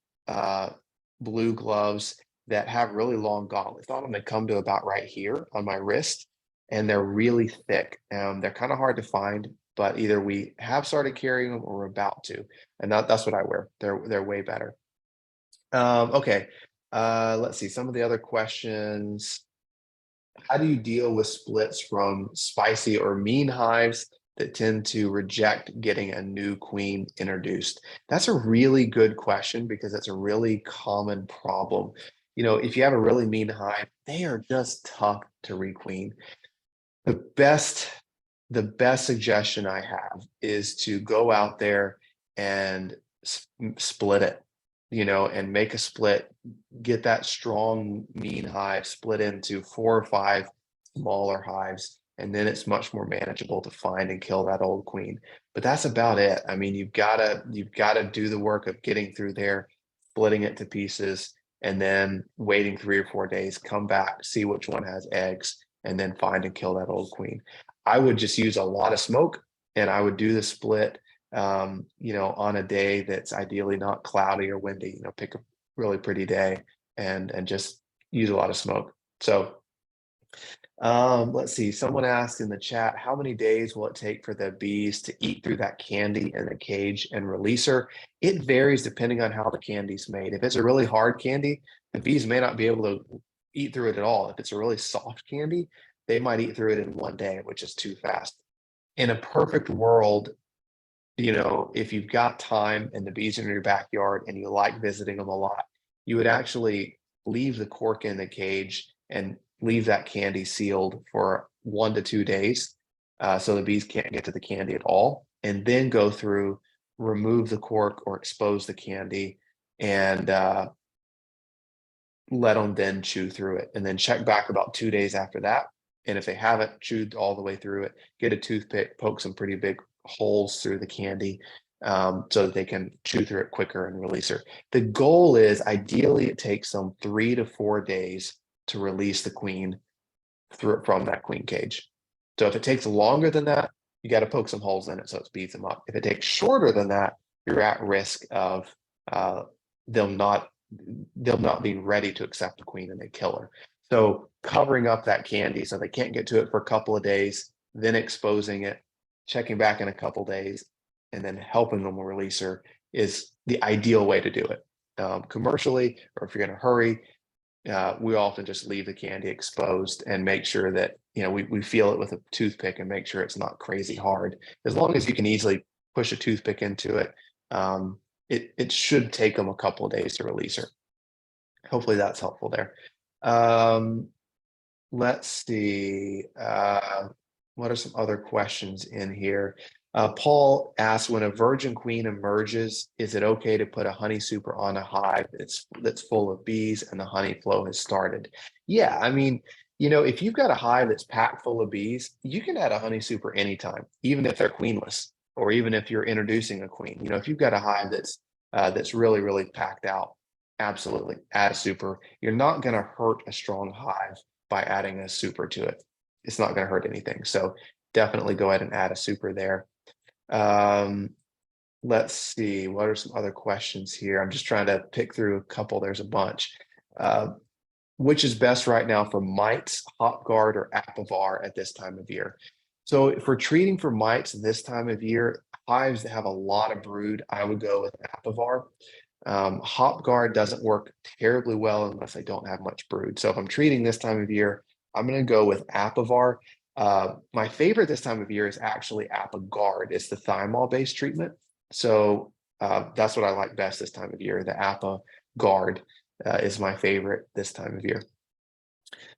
blue gloves that have really long gauntlets on them. They come to about right here on my wrist, and they're really thick. They're kind of hard to find, but either we have started carrying them or we're about to, and that's what I wear. They're way better. Okay, let's see some of the other questions. How do you deal with splits from spicy or mean hives that tend to reject getting a new queen introduced? That's a really good question, because it's a really common problem. If you have a really mean hive, they are just tough to requeen. The best suggestion I have is to go out there and split it, and make a split, get that strong mean hive split into 4 or 5 smaller hives, and then it's much more manageable to find and kill that old queen. But that's about it. I mean, you've got to do the work of getting through there, splitting it to pieces, and then waiting 3 or 4 days, come back, see which one has eggs, and then find and kill that old queen. I would just use a lot of smoke, and I would do the split on a day that's ideally not cloudy or windy. Pick a really pretty day and just use a lot of smoke. So Let's see. Someone asked in the chat, how many days will it take for the bees to eat through that candy in the cage and release her? It varies depending on how the candy's made. If it's a really hard candy, the bees may not be able to eat through it at all. If it's a really soft candy, they might eat through it in one day, which is too fast. In a perfect world, if you've got time and the bees are in your backyard and you like visiting them a lot, you would actually leave the cork in the cage and leave that candy sealed for 1 to 2 days, so the bees can't get to the candy at all, and then go through, remove the cork or expose the candy, and let them then chew through it, and then check back about 2 days after that. And if they haven't chewed all the way through it, get a toothpick, poke some pretty big holes through the candy, so that they can chew through it quicker and release her. The goal is ideally it takes them 3 to 4 days to release the queen from that queen cage. So if it takes longer than that, you got to poke some holes in it so it speeds them up. If it takes shorter than that, you're at risk of them not being ready to accept the queen and they kill her. So covering up that candy so they can't get to it for a couple of days, then exposing it, checking back in a couple of days, and then helping them release her is the ideal way to do it. Commercially, or if you're in a hurry, we often just leave the candy exposed and make sure that we feel it with a toothpick and make sure it's not crazy hard. As long as you can easily push a toothpick into it, it should take them a couple of days to release her. Hopefully that's helpful there. Let's see. What are some other questions in here? Paul asked, when a virgin queen emerges, is it okay to put a honey super on a hive that's full of bees and the honey flow has started? Yeah, I mean, if you've got a hive that's packed full of bees, you can add a honey super anytime, even if they're queenless, or even if you're introducing a queen. If you've got a hive that's really, really packed out, absolutely add a super. You're not going to hurt a strong hive by adding a super to it. It's not going to hurt anything. So definitely go ahead and add a super there. Let's see, what are some other questions here? I'm just trying to pick through a couple. There's a bunch. Which is best right now for mites, hop guard, or apivar at this time of year? So if we're treating for mites this time of year, hives that have a lot of brood, I would go with apivar. Hop guard doesn't work terribly well unless I don't have much brood. So if I'm treating this time of year, I'm going to go with apivar. My favorite this time of year is actually ApiGuard. It's the thymol-based treatment. So that's what I like best this time of year. The ApiGuard is my favorite this time of year.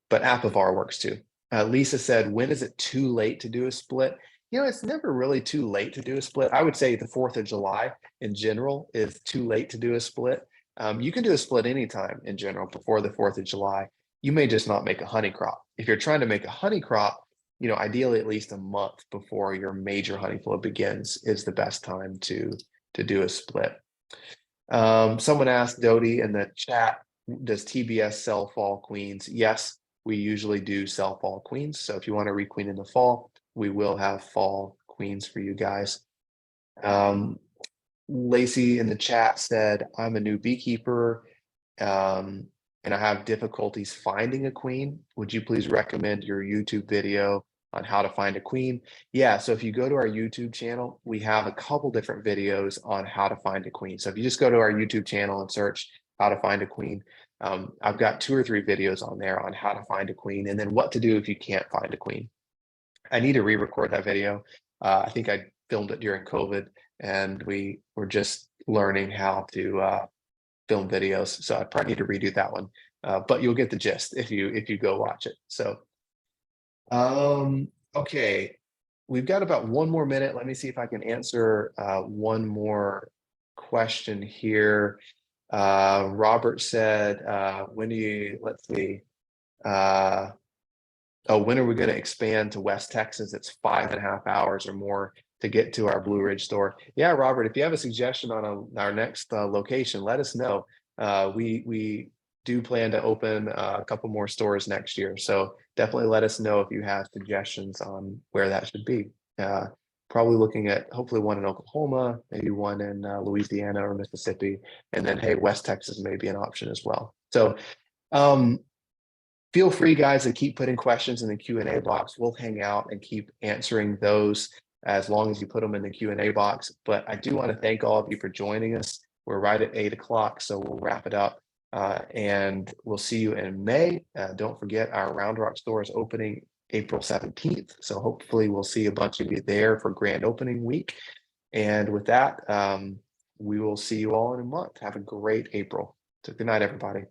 But apivar works too. Lisa said, when is it too late to do a split? It's never really too late to do a split. I would say the 4th of July in general is too late to do a split. You can do a split anytime in general before the 4th of July. You may just not make a honey crop. If you're trying to make a honey crop, ideally at least a month before your major honey flow begins is the best time to do a split. Someone asked Dodie in the chat, does TBS sell fall queens? Yes, we usually do sell fall queens. So if you want to requeen in the fall, we will have fall queens for you guys. Lacey in the chat said, I'm a new beekeeper and I have difficulties finding a queen. Would you please recommend your YouTube video on how to find a queen? Yeah, so if you go to our YouTube channel, we have a couple different videos on how to find a queen. So if you just go to our YouTube channel and search how to find a queen, I've got 2 or 3 videos on there on how to find a queen and then what to do if you can't find a queen. I need to re-record that video. I think I filmed it during COVID and we were just learning how to film videos. So I probably need to redo that one, but you'll get the gist if you go watch it. So, okay, we've got about 1 more minute. Let me see if I can answer one more question here. Robert said, let's see. When are we going to expand to West Texas? It's 5.5 hours or more to get to our Blue Ridge store. Yeah, Robert, if you have a suggestion on our next location, let us know. We do plan to open a couple more stores next year. So definitely let us know if you have suggestions on where that should be. Probably looking at hopefully one in Oklahoma, maybe one in Louisiana or Mississippi. And then, hey, West Texas may be an option as well. So feel free, guys, to keep putting questions in the Q&A box. We'll hang out and keep answering those as long as you put them in the Q&A box. But I do want to thank all of you for joining us. We're right at 8 o'clock, so we'll wrap it up. And we'll see you in May. Don't forget, our Round Rock store is opening April 17th. So hopefully we'll see a bunch of you there for grand opening week. And with that, we will see you all in a month. Have a great April. So good night, everybody.